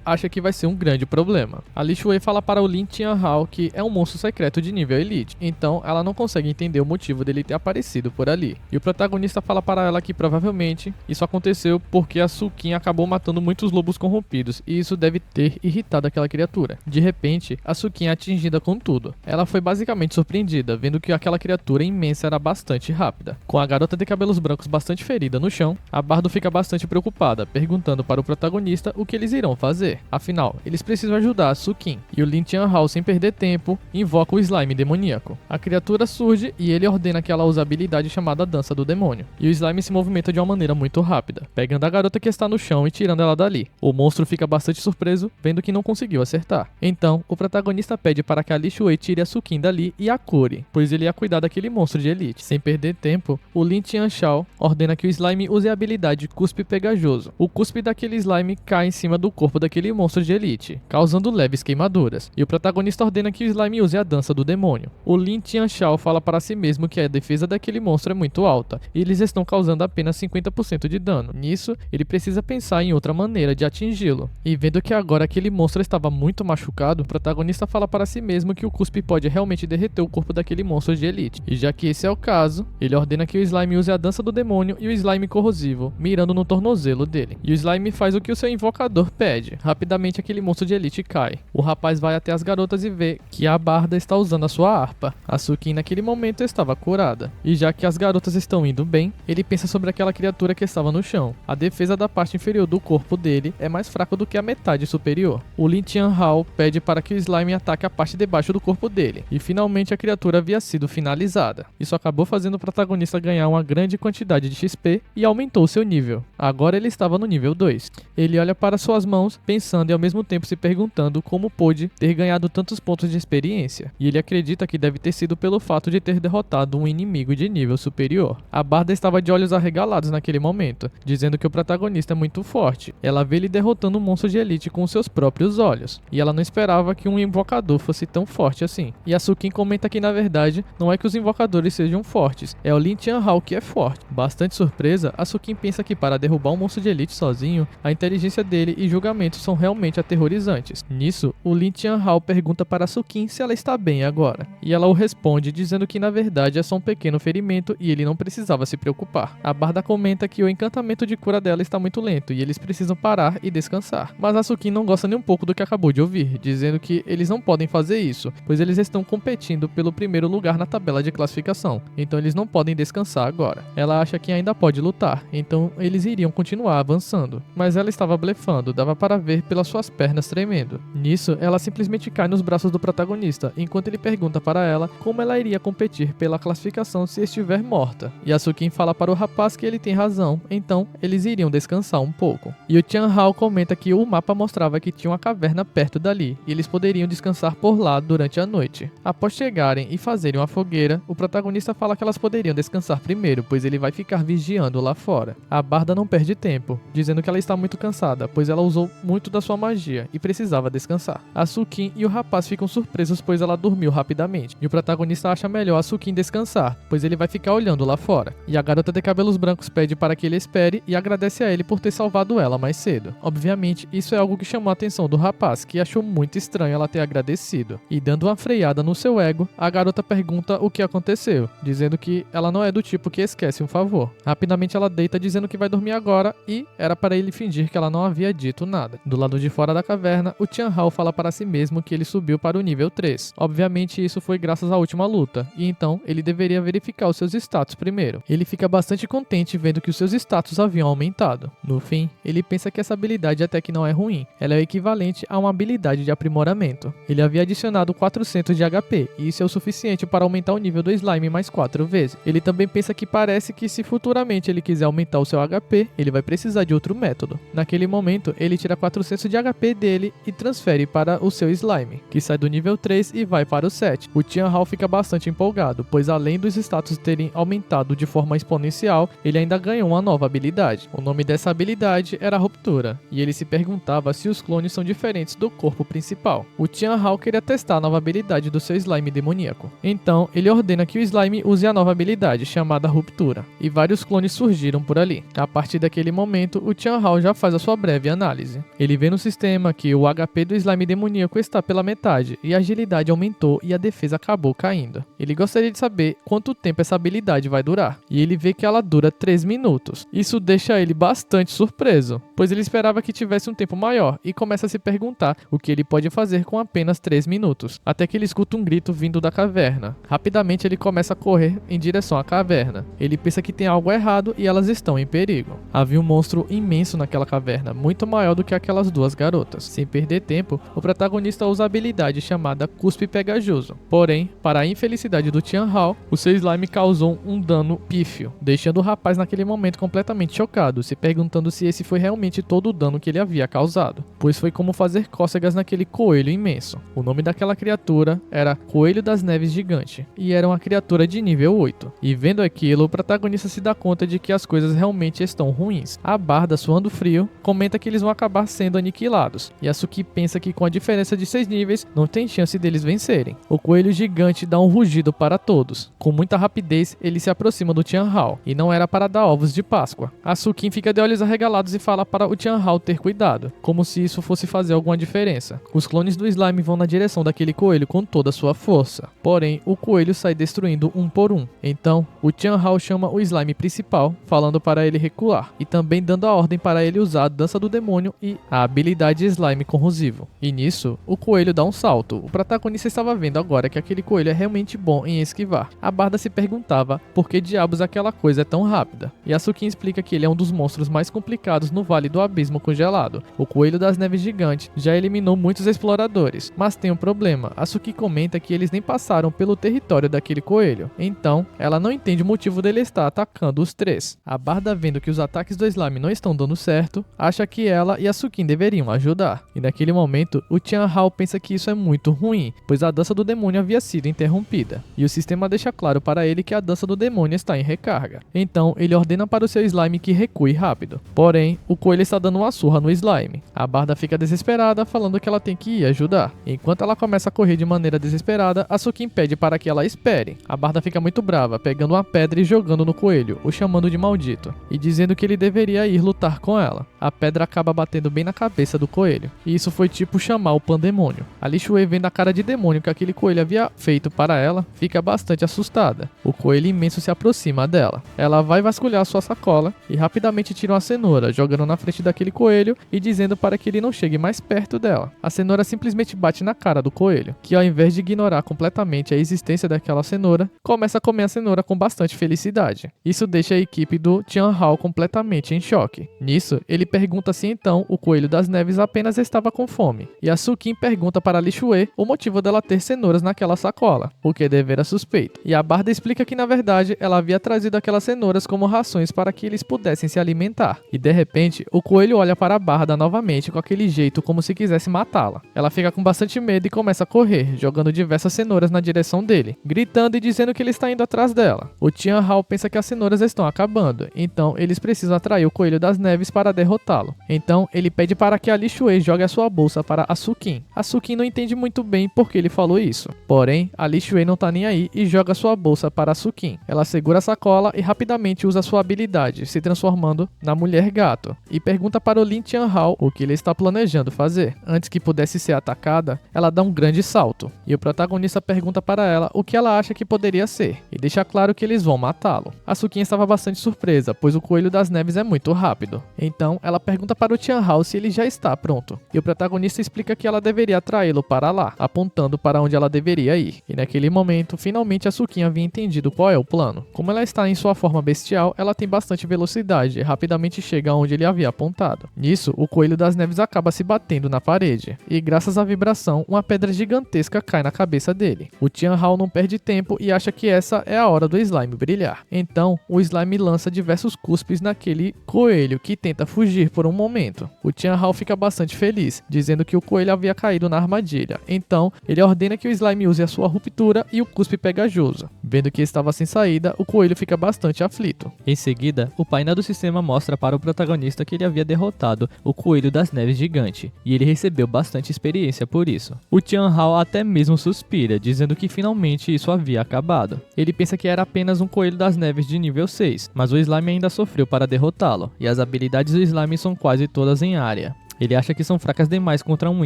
S1: acha que vai ser um grande problema. A Li Shuei fala para o Lin Tianhao que é um monstro secreto de nível elite, então ela não consegue entender o motivo dele ter aparecido por ali. E o protagonista fala para ela que provavelmente isso aconteceu porque a Sukin acabou matando muitos lobos corrompidos, e isso deve ter irritado aquela criatura. De repente, a Sukin é atingida com tudo. Ela foi basicamente surpreendida, vendo que aquela criatura imensa era bastante rápida. Com a garota de cabelos brancos bastante ferida no chão, a Bardo fica bastante preocupada, perguntando para o protagonista o que eles irão fazer. Afinal, eles precisam ajudar a Sukin. E o Lin Tianhao, sem perder tempo, invoca o slime demoníaco. A criatura surge e ele ordena que ela use a habilidade chamada Dança do Demônio. E o slime se movimenta de uma maneira muito rápida, pegando a garota que está no chão e tirando ela dali. O monstro fica bastante surpreso, vendo que não conseguiu acertar. Então, o protagonista pede para que a Li Shuei tire a Sukin dali e a cure, pois ele ia cuidar daquele monstro de elite. Sem perder tempo, o Lin Tianhao ordena que o slime use a habilidade Cuspe Pegajoso. O cuspe daquele slime cai em cima do corpo daquele monstro de elite, causando leves queimaduras. E o protagonista ordena que o slime use a Dança do Demônio. O Lin Tianhao fala para si mesmo que a defesa daquele monstro é muito alta, e eles estão causando apenas 50% de dano. Nisso, ele precisa pensar em outra maneira de atingi-lo. E vendo que agora aquele monstro estava muito machucado, o protagonista fala para si mesmo que o cuspe pode realmente derreter o corpo daquele monstro de elite. E já que esse é o caso, ele ordena que o slime use a Dança do Demônio e o slime corrosivo, mirando no tornozelo dele. E o slime faz o que o seu invocador pede. Rapidamente aquele monstro de elite cai. O rapaz vai até as garotas e vê que a Barda está usando a sua harpa. A Sukin naquele momento estava curada. E já que as garotas estão indo bem, ele pensa sobre aquela criatura que estava no chão. A defesa da parte inferior do corpo dele é mais fraca do que a metade superior. O Lin Tianhao pede para que o slime ataque a parte de baixo do corpo dele. E finalmente a criatura havia sido finalizada. Isso acabou fazendo o protagonista ganhar uma grande quantidade de XP e aumentou seu nível. Agora ele estava no nível 2. Ele olha para suas mãos, pensando e ao mesmo tempo se perguntando como pôde ter ganhado tantos pontos de experiência. E ele acredita que deve ter sido pelo fato de ter derrotado um inimigo de nível superior. A Barda estava de olhos arregalados naquele momento, dizendo que o protagonista é muito forte. Ela vê ele derrotando um monstro de elite com seus próprios olhos, e ela não esperava que um invocador fosse tão forte assim. E a Sukin comenta que na verdade não é que os invocadores sejam fortes, é o Lin Tianhao que é forte. Bastante surpresa, a Sukin pensa que para derrubar um monstro de elite sozinho, a inteligência dele e julgamentos são realmente aterrorizantes. Nisso, o Lin Tianhao pergunta para a Sukin se ela está bem agora, e ela o responde dizendo que na verdade é só um pequeno ferimento e ele não precisava se preocupar. A Barda comenta que o encantamento de cura dela está muito lento e eles precisam parar e descansar. Mas a Sukin não gosta nem um pouco do que acabou de ouvir, dizendo que eles não podem fazer isso, pois eles estão competindo pelo primeiro lugar na tabela de classificação, então eles não podem descansar agora. Ela acha que ainda pode lutar, então eles iriam continuar avançando. Mas ela estava blefando, dava para ver pelas suas pernas tremendo. Nisso, ela simplesmente cai nos braços do protagonista, enquanto ele pergunta para ela como ela iria competir pela classificação se estiver morta. E a Sukin fala para o rapaz que ele tem razão, então eles iriam descansar um pouco. E o Tianhao comenta que o mapa mostrava que tinha uma caverna perto dali, e eles poderiam descansar por lá durante a noite. Após chegarem e fazerem uma fogueira, o protagonista fala que elas poderiam descansar primeiro, pois ele vai ficar vigiando lá fora. A Barda não perde tempo, dizendo que ela está muito cansada, pois ela usou muito da sua magia e precisava descansar. A Sukin e o rapaz ficam surpresos, pois ela dormiu rapidamente, e o protagonista acha melhor a Sukin descansar, pois ele vai ficar olhando lá fora. E a garota de cabelos brancos pede para que ele espere e agradece a ele por ter salvado ela mais cedo. Obviamente, isso é algo que chamou a atenção do rapaz, que achou muito estranho ela ter agradecido. E dando uma freada no seu ego, a garota pergunta o que aconteceu, dizendo que ela não é do tipo que esquece um favor. Rapidamente ela deita dizendo que vai dormir agora e era para ele fingir que ela não havia dito nada. Do lado de fora da caverna, o Tianhao fala para si mesmo que ele subiu para o nível 3. Obviamente isso foi graças à última luta, e então ele deveria verificar os seus status primeiro. Ele fica bastante contente vendo que os seus status haviam aumentado. No fim, ele pensa que essa habilidade até que não é ruim, ela é o equivalente a uma habilidade de aprimoramento. Ele havia adicionado 400 de HP, e isso é o suficiente para aumentar o nível do slime mais 4 vezes. Ele também pensa que parece que se futuramente ele quiser aumentar o seu HP, ele vai precisar de outro método. Naquele momento, ele tira 400 de HP dele e transfere para o seu slime, que sai do nível 3 e vai para o 7. O Tian Hao fica bastante empolgado, pois além dos status terem aumentado de forma exponencial, ele ainda ganhou uma nova habilidade. O nome dessa habilidade era Ruptura, e ele se perguntava se os clones são diferentes do corpo principal. O Tian Hao queria testar a nova habilidade do seu slime demoníaco. Então, ele ordena que o slime use a nova habilidade, chamada Ruptura, e vários clones surgiram por ali. A partir daquele momento, o Tian Hao já faz a sua breve análise. Ele vê no sistema que o HP do slime demoníaco está pela metade, e a agilidade aumentou e a defesa acabou caindo. Ele gostaria de saber quanto tempo essa habilidade vai durar, e ele vê que ela dura 3 minutos. Isso deixa ele bastante surpreso, pois ele esperava que tivesse um tempo maior, e começa a se perguntar o que ele pode fazer com apenas 3 minutos, até que ele escuta um grito vindo da caverna. Rapidamente ele começa a correr em direção à caverna. Ele pensa que tem algo errado e elas estão em perigo. Havia um monstro imenso naquela caverna, muito maior do que aquelas duas garotas. Sem perder tempo, o protagonista usa a habilidade chamada Cuspe Pegajoso. Porém, para a infelicidade do Tian Hao, o seu slime causou um dano pífio, deixando o rapaz naquele momento completamente chocado, se perguntando se esse foi realmente todo o dano que ele havia causado, pois foi como fazer cócegas naquele coelho imenso. O nome daquela criatura era Coelho das Neves Gigante, e era uma criatura de nível 8. E vendo aquilo, o protagonista se dá conta de que as coisas realmente estão ruins. A Barda, suando frio, comenta que eles vão acabar sendo aniquilados, e a Suki pensa que com a diferença de 6 níveis, não tem chance deles vencerem. O coelho gigante dá um rugido para todos. Com muita rapidez, ele se aproxima do Tian Hao, e não era para dar ovos de Páscoa. A Suki fica de olhos arregalados e fala para o Tian Hao ter cuidado, como se isso fosse fazer alguma diferença. Os clones do slime vão na direção daquele coelho com toda a sua força. Porém, o coelho sai destruindo um por um. Então, o Tian Hao chama o slime principal, falando para ele recuar, e também dando a ordem para ele usar a dança do demônio e a habilidade slime corrosivo. E nisso, o coelho dá um salto. O protagonista estava vendo agora que aquele coelho é realmente bom em esquivar. A Barda se perguntava por que diabos aquela coisa é tão rápida. E a Suki explica que ele é um dos monstros mais complicados no Vale do Abismo Congelado. O Coelho das Neves Gigante já eliminou muitos exploradores, mas tem um problema. A Suki comenta que eles nem passaram pelo território daquele coelho. Então, ela não entende o motivo dele estar atacando os três. A Barda, vendo que os ataques do slime não estão dando certo, acha que ela e a Suki deveriam ajudar. E naquele momento, o Tian Hao pensa que isso é muito ruim, pois a dança do demônio havia sido interrompida. E o sistema deixa claro para ele que a dança do demônio está em recarga. Então, ele ordena para o seu slime que recue rápido. Porém, o coelho está dando uma surra no slime. A Barda fica desesperada, falando que ela tem que ir ajudar. Enquanto ela começa a correr de maneira desesperada, a Suki pede para que ela espere. A Barda fica muito brava, pegando uma pedra e jogando no coelho, o chamando de maldito, e dizendo que ele deveria ir lutar com ela. A pedra acaba batendo bem na cabeça do coelho, e isso foi tipo chamar o pandemônio. A Li Shui, vendo a cara de demônio que aquele coelho havia feito para ela, fica bastante assustada. O coelho imenso se aproxima dela. Ela vai vasculhar sua sacola e rapidamente tira uma cenoura, jogando na frente daquele coelho e dizendo para que ele não chegue mais perto dela. A cenoura simplesmente bate na cara do coelho, que ao invés de ignorar completamente a existência daquela cenoura, começa a comer a cenoura com bastante felicidade. Isso deixa a equipe do Tian Hao completamente em choque. Nisso, ele pergunta se então o Coelho das Neves apenas estava com fome, e a Suki pergunta para Li Shui o motivo dela ter cenouras naquela sacola, o que devera suspeito. E a Barda explica que na verdade ela havia trazido aquelas cenouras como rações para que eles pudessem se alimentar. E de repente, o coelho olha para a Barda novamente com aquele jeito como se quisesse matá-la. Ela fica com bastante medo e começa a correr, jogando diversas cenouras na direção dele, gritando e dizendo que ele está indo atrás dela. O Tian Hao pensa que as cenouras estão acabando, então eles precisam atrair o Coelho das Neves para derrotá-lo. Então ele pede para que a Li Shui jogue a sua bolsa para a Suki. A Suki não entende muito bem por que ele falou isso. Porém, a Li Shui não tá nem aí e joga sua bolsa para a Suki. Ela segura a sacola e rapidamente usa sua habilidade, se transformando na Mulher Gato, e pergunta para o Lin Tian Hao o que ele está planejando fazer. Antes que pudesse ser atacada, ela dá um grande salto, e o protagonista pergunta para ela o que ela acha que poderia ser, e deixa claro que eles vão matá-lo. A Suki estava bastante surpresa, pois o Coelho das Neves é muito rápido. Então, ela pergunta para o Tian Hao se ele já está pronto, e o protagonista explica que ela deveria atraí-lo para lá, apontando para onde ela deveria ir. E naquele momento, finalmente a Suki havia entendido qual é o plano. Como ela está em sua forma bestial, ela tem bastante velocidade e rapidamente chega onde ele havia apontado. Nisso, o Coelho das Neves acaba se batendo na parede, e graças à vibração, uma pedra gigantesca cai na cabeça dele. O Tian Hao não perde tempo e acha que essa é a hora do slime brilhar. Então, o slime lança diversos cuspes naquele coelho, que tenta fugir fugir por um momento. O Tian Hao fica bastante feliz, dizendo que o coelho havia caído na armadilha. Então, ele ordena que o slime use a sua ruptura e o cuspe pegajoso. Vendo que estava sem saída, o coelho fica bastante aflito. Em seguida, o painel do sistema mostra para o protagonista que ele havia derrotado o coelho das neves gigante, e ele recebeu bastante experiência por isso. O Tian Hao até mesmo suspira, dizendo que finalmente isso havia acabado. Ele pensa que era apenas um coelho das neves de nível 6, mas o slime ainda sofreu para derrotá-lo, e as habilidades do slime são quase todas em área. Ele acha que são fracas demais contra um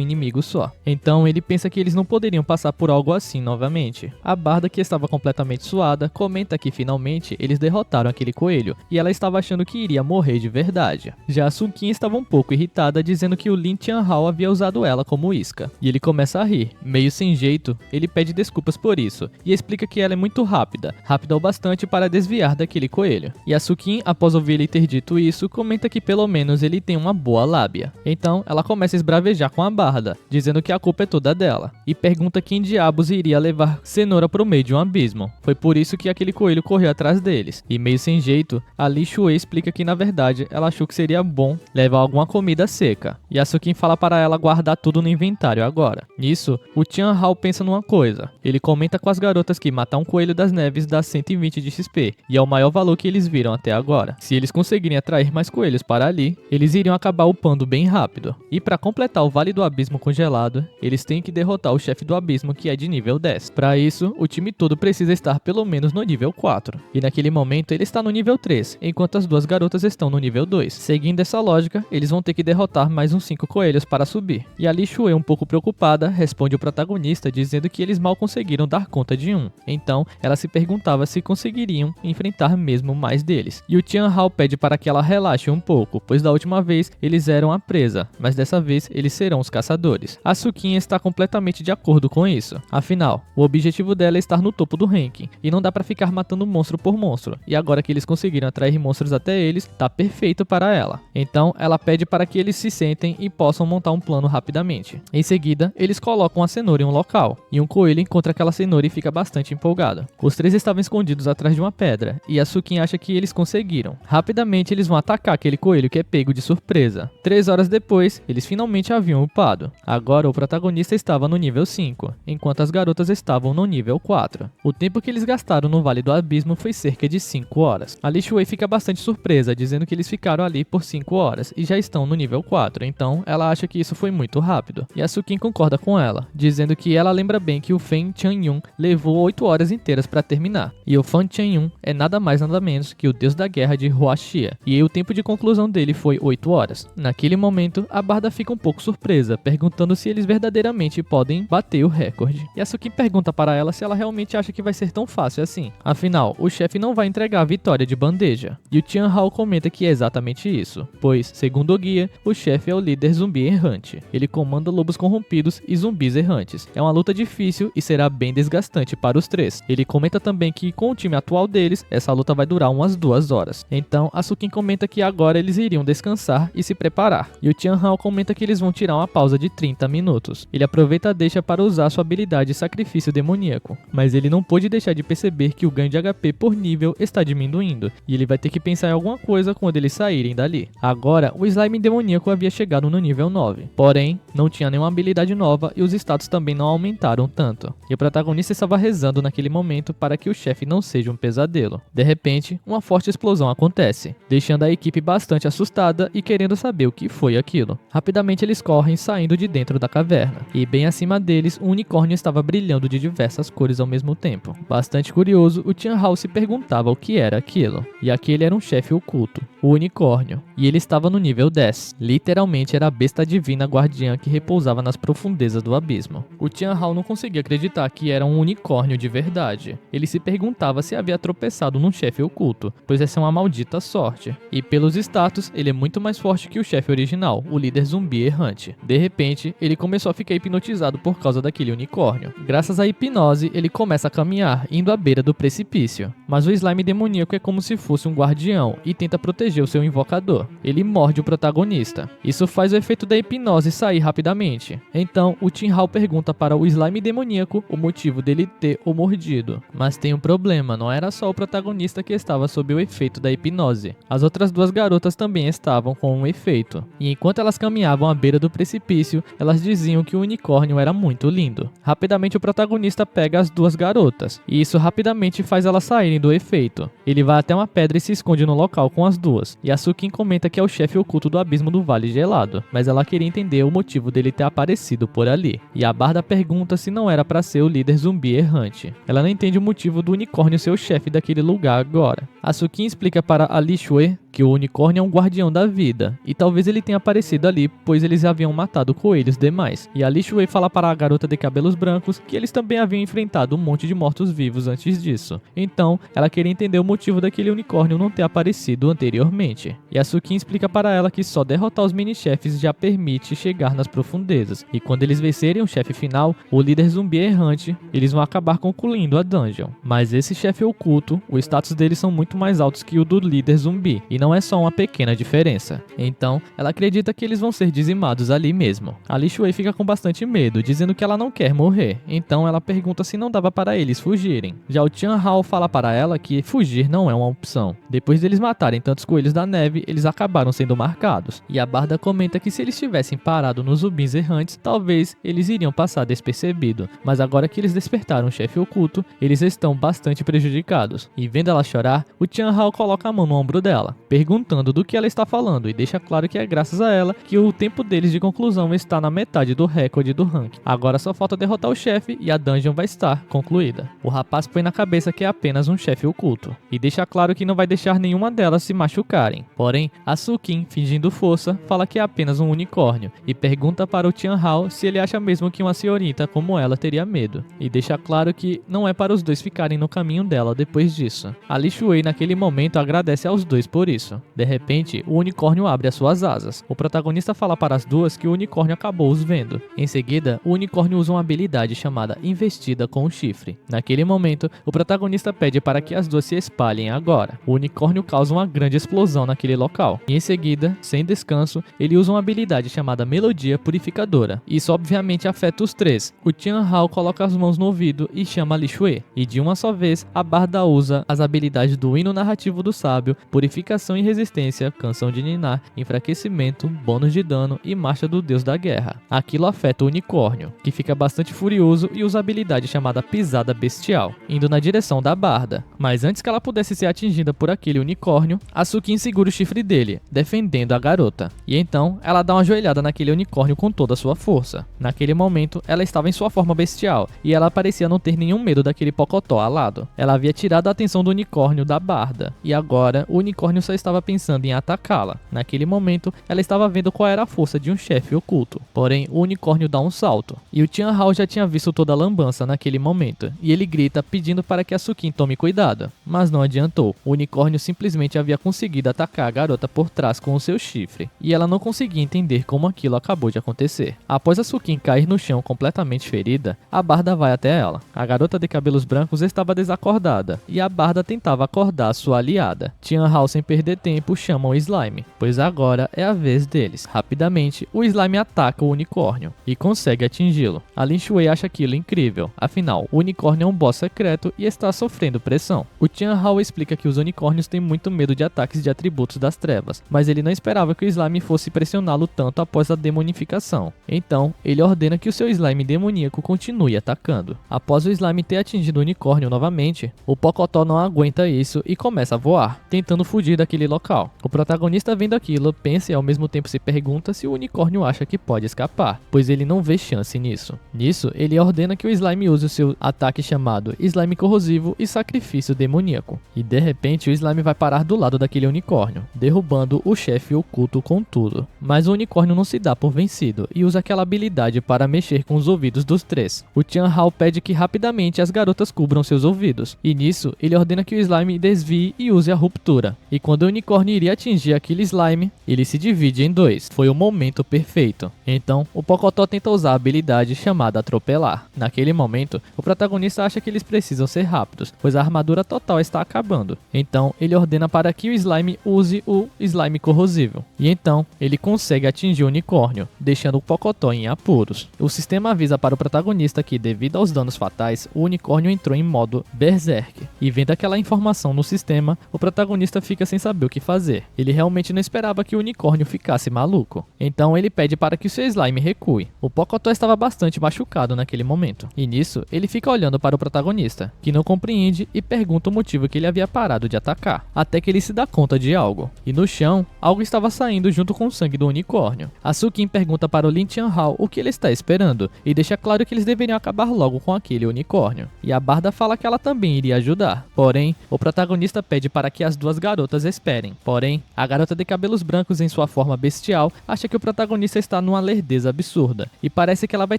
S1: inimigo só. Então ele pensa que eles não poderiam passar por algo assim novamente. A Barda, que estava completamente suada, comenta que finalmente eles derrotaram aquele coelho, e ela estava achando que iria morrer de verdade. Já a Sukin estava um pouco irritada, dizendo que o Lin Tianhao havia usado ela como isca. E ele começa a rir. Meio sem jeito, ele pede desculpas por isso, e explica que ela é muito rápida o bastante para desviar daquele coelho. E a Sukin, após ouvir ele ter dito isso, comenta que pelo menos ele tem uma boa lábia. Então, ela começa a esbravejar com a Barda, dizendo que a culpa é toda dela, e pergunta quem diabos iria levar cenoura pro meio de um abismo. Foi por isso que aquele coelho correu atrás deles. E meio sem jeito, a Li Shui explica que na verdade ela achou que seria bom levar alguma comida seca. E a Sukin fala para ela guardar tudo no inventário agora. Nisso, o Tian Hao pensa numa coisa. Ele comenta com as garotas que matar um coelho das neves dá 120 de XP, e é o maior valor que eles viram até agora. Se eles conseguirem atrair mais coelhos para ali, eles iriam acabar upando bem rápido. E para completar o Vale do Abismo congelado, eles têm que derrotar o chefe do abismo, que é de nível 10. Para isso, o time todo precisa estar pelo menos no nível 4. E naquele momento ele está no nível 3, enquanto as duas garotas estão no nível 2. Seguindo essa lógica, eles vão ter que derrotar mais uns 5 coelhos para subir. E a Li Shui, um pouco preocupada, responde o protagonista dizendo que eles mal conseguiram dar conta de um. Então, ela se perguntava se conseguiriam enfrentar mesmo mais deles. E o Tian Hao pede para que ela relaxe um pouco, pois da última vez eles eram a presa, mas dessa vez eles serão os caçadores. A Sukin está completamente de acordo com isso. Afinal, o objetivo dela é estar no topo do ranking, e não dá pra ficar matando monstro por monstro, e agora que eles conseguiram atrair monstros até eles, tá perfeito para ela. Então, ela pede para que eles se sentem e possam montar um plano rapidamente. Em seguida, eles colocam a cenoura em um local, e um coelho encontra aquela cenoura e fica bastante empolgado. Os três estavam escondidos atrás de uma pedra, e a Sukin acha que eles conseguiram. Rapidamente, eles vão atacar aquele coelho que é pego de surpresa. 3 horas depois, eles finalmente haviam upado. Agora o protagonista estava no nível 5, enquanto as garotas estavam no nível 4. O tempo que eles gastaram no Vale do Abismo foi cerca de 5 horas. A Li Shui fica bastante surpresa, dizendo que eles ficaram ali por 5 horas e já estão no nível 4, então ela acha que isso foi muito rápido. E a Sukin concorda com ela, dizendo que ela lembra bem que o Fen Tianyun levou 8 horas inteiras para terminar. E o Fen Tianyun é nada mais nada menos que o deus da guerra de Huaxia, e o tempo de conclusão dele foi 8 horas. Naquele momento, a Barda fica um pouco surpresa, perguntando se eles verdadeiramente podem bater o recorde. E a Sukin pergunta para ela se ela realmente acha que vai ser tão fácil assim. Afinal, o chefe não vai entregar a vitória de bandeja. E o Tian Hao comenta que é exatamente isso, pois, segundo o guia, o chefe é o líder zumbi errante. Ele comanda lobos corrompidos e zumbis errantes. É uma luta difícil e será bem desgastante para os três. Ele comenta também que com o time atual deles, essa luta vai durar umas 2 horas. Então, a Sukin comenta que agora eles iriam descansar e se preparar. E o Tian Hao comenta que eles vão tirar uma pausa de 30 minutos. Ele aproveita a deixa para usar sua habilidade Sacrifício Demoníaco, mas ele não pôde deixar de perceber que o ganho de HP por nível está diminuindo, e ele vai ter que pensar em alguma coisa quando eles saírem dali. Agora, o Slime Demoníaco havia chegado no nível 9, porém, não tinha nenhuma habilidade nova e os status também não aumentaram tanto. E o protagonista estava rezando naquele momento para que o chefe não seja um pesadelo. De repente, uma forte explosão acontece, deixando a equipe bastante assustada e querendo saber o que foi aquilo. Rapidamente eles correm saindo de dentro da caverna, e bem acima deles um unicórnio estava brilhando de diversas cores ao mesmo tempo. Bastante curioso, o Tian Hao se perguntava o que era aquilo, e aquele era um chefe oculto, o unicórnio, e ele estava no nível 10. Literalmente era a besta divina guardiã que repousava nas profundezas do abismo. O Tian Hao não conseguia acreditar que era um unicórnio de verdade. Ele se perguntava se havia tropeçado num chefe oculto, pois essa é uma maldita sorte. E pelos status, ele é muito mais forte que o chefe original, Hall, o líder zumbi errante. De repente, ele começou a ficar hipnotizado por causa daquele unicórnio. Graças à hipnose, ele começa a caminhar, indo à beira do precipício. Mas o slime demoníaco é como se fosse um guardião e tenta proteger o seu invocador. Ele morde o protagonista. Isso faz o efeito da hipnose sair rapidamente. Então, o Tim Hall pergunta para o slime demoníaco o motivo dele ter o mordido. Mas tem um problema, não era só o protagonista que estava sob o efeito da hipnose. As outras duas garotas também estavam com um efeito. E enquanto elas caminhavam à beira do precipício, elas diziam que o unicórnio era muito lindo. Rapidamente o protagonista pega as duas garotas, e isso rapidamente faz elas saírem do efeito. Ele vai até uma pedra e se esconde no local com as duas, e a Sukin comenta que é o chefe oculto do abismo do Vale Gelado, mas ela queria entender o motivo dele ter aparecido por ali. E a Barda pergunta se não era para ser o líder zumbi errante. Ela não entende o motivo do unicórnio ser o chefe daquele lugar agora. A Sukin explica para a Li Shui que o unicórnio é um guardião da vida, e talvez ele tenha aparecido ali, pois eles haviam matado coelhos demais. E a Li Shui fala para a garota de cabelos brancos que eles também haviam enfrentado um monte de mortos-vivos antes disso. Então, ela queria entender o motivo daquele unicórnio não ter aparecido anteriormente. E a Sukin explica para ela que só derrotar os mini-chefes já permite chegar nas profundezas, e quando eles vencerem o chefe final, o líder zumbi errante, eles vão acabar concluindo a dungeon. Mas esse chefe oculto, o status deles são muito mais altos que o do líder zumbi, e não é só uma pequena diferença. Então, ela acredita que eles vão ser dizimados ali mesmo. A Li Shui fica com bastante medo, dizendo que ela não quer morrer. Então, ela pergunta se não dava para eles fugirem. Já o Tian Hao fala para ela que fugir não é uma opção. Depois deles matarem tantos coelhos da neve, eles acabaram sendo marcados. E a Barda comenta que se eles tivessem parado nos zumbis errantes, talvez eles iriam passar despercebido. Mas agora que eles despertaram o chefe oculto, eles estão bastante prejudicados. E vendo ela chorar, o Tian Hao coloca a mão no ombro dela, perguntando do que ela está falando, e deixa claro que é graças a ela que o tempo deles de conclusão está na metade do recorde do ranking. Agora só falta derrotar o chefe e a dungeon vai estar concluída. O rapaz põe na cabeça que é apenas um chefe oculto, e deixa claro que não vai deixar nenhuma delas se machucarem. Porém, a Sukin, fingindo força, fala que é apenas um unicórnio, e pergunta para o Tian Hao se ele acha mesmo que uma senhorita como ela teria medo, e deixa claro que não é para os dois ficarem no caminho dela depois disso. A Li Shui naquele momento agradece aos dois por isso. De repente, o unicórnio abre as suas asas. O protagonista fala para as duas que o unicórnio acabou os vendo. Em seguida, o unicórnio usa uma habilidade chamada Investida com o Chifre. Naquele momento, o protagonista pede para que as duas se espalhem agora. O unicórnio causa uma grande explosão naquele local. E em seguida, sem descanso, ele usa uma habilidade chamada Melodia Purificadora. Isso obviamente afeta os três. O Tian Hao coloca as mãos no ouvido e chama a Li Shui. E de uma só vez, a Barda usa as habilidades do Hino Narrativo do Sábio, Purificação e Resistência, Canção de Ninar, Enfraquecimento, Bônus de Dano e Marcha do Deus da Guerra. Aquilo afeta o unicórnio, que fica bastante furioso e usa a habilidade chamada Pisada Bestial, indo na direção da Barda. Mas antes que ela pudesse ser atingida por aquele unicórnio, a Sukin segura o chifre dele, defendendo a garota. E então, ela dá uma joelhada naquele unicórnio com toda a sua força. Naquele momento, ela estava em sua forma bestial, e ela parecia não ter nenhum medo daquele pocotó alado. Ela havia tirado a atenção do unicórnio da Barda, e agora o unicórnio só estava pensando em atacá-la. Naquele momento, ela estava vendo qual era a força de um chefe oculto. Porém, o unicórnio dá um salto, e o Tian Hao já tinha visto toda a lambança naquele momento, e ele grita pedindo para que a Sukin tome cuidado. Mas não adiantou, o unicórnio simplesmente havia conseguido atacar a garota por trás com o seu chifre, e ela não conseguia entender como aquilo acabou de acontecer. Após a Sukin cair no chão completamente ferida, a Barda vai até ela. A garota de cabelos brancos estava desacordada, e a Barda tentava acordar sua aliada. Tian Hao, sem perder tempo, chama o Slime, pois agora é a vez deles. Rapidamente, o Slime ataca o unicórnio e consegue atingi-lo. A Li Shui acha aquilo incrível, afinal, o unicórnio é um boss secreto e está sofrendo pressão. O Tian Hao explica que os unicórnios têm muito medo de ataques de atributos das trevas, mas ele não esperava que o Slime fosse pressioná-lo tanto após a demonificação. Então, ele ordena que o seu Slime demoníaco continue atacando. Após o Slime ter atingido o unicórnio novamente, o Pocotó não aguenta isso e começa a voar, tentando fugir daquele local. O protagonista, vendo aquilo, pensa e ao mesmo tempo se pergunta se o unicórnio acha que pode escapar, pois ele não vê chance nisso. Nisso, ele ordena que o Slime use o seu ataque chamado Slime Corrosivo e Sacrifício Demoníaco. E de repente o Slime vai parar do lado daquele unicórnio, derrubando o chefe oculto com tudo. Mas o unicórnio não se dá por vencido e usa aquela habilidade para mexer com os ouvidos dos três. O Tian Hao pede que rapidamente as garotas cubram seus ouvidos, e nisso ele ordena que o Slime desvie e use a ruptura. E quando o unicórnio iria atingir aquele Slime, ele se divide em dois. Foi o momento perfeito. Então, o Pocotó tenta usar a habilidade chamada Atropelar. Naquele momento, o protagonista acha que eles precisam ser rápidos, pois a armadura total está acabando. Então, ele ordena para que o Slime use o Slime Corrosivo. E então, ele consegue atingir o unicórnio, deixando o Pocotó em apuros. O sistema avisa para o protagonista que, devido aos danos fatais, o unicórnio entrou em modo Berserk. E vendo aquela informação no sistema, o protagonista fica sem saber o que fazer. Ele realmente não esperava que o unicórnio ficasse maluco. Então, ele pede para que o seu Slime recue. O Pocotó estava bastante machucado naquele momento. E nisso, ele fica olhando para o protagonista, que não compreende e pergunta o motivo que ele havia parado de atacar, até que ele se dá conta de algo. E no chão, algo estava saindo junto com o sangue do unicórnio. A Sukin pergunta para o Lin Tian Hao o que ele está esperando, e deixa claro que eles deveriam acabar logo com aquele unicórnio. E a Barda fala que ela também iria ajudar. Porém, o protagonista pede para que as duas garotas esperem. Porém, a garota de cabelos brancos em sua forma bestial acha que o protagonista está numa lerdeza absurda, e parece que ela vai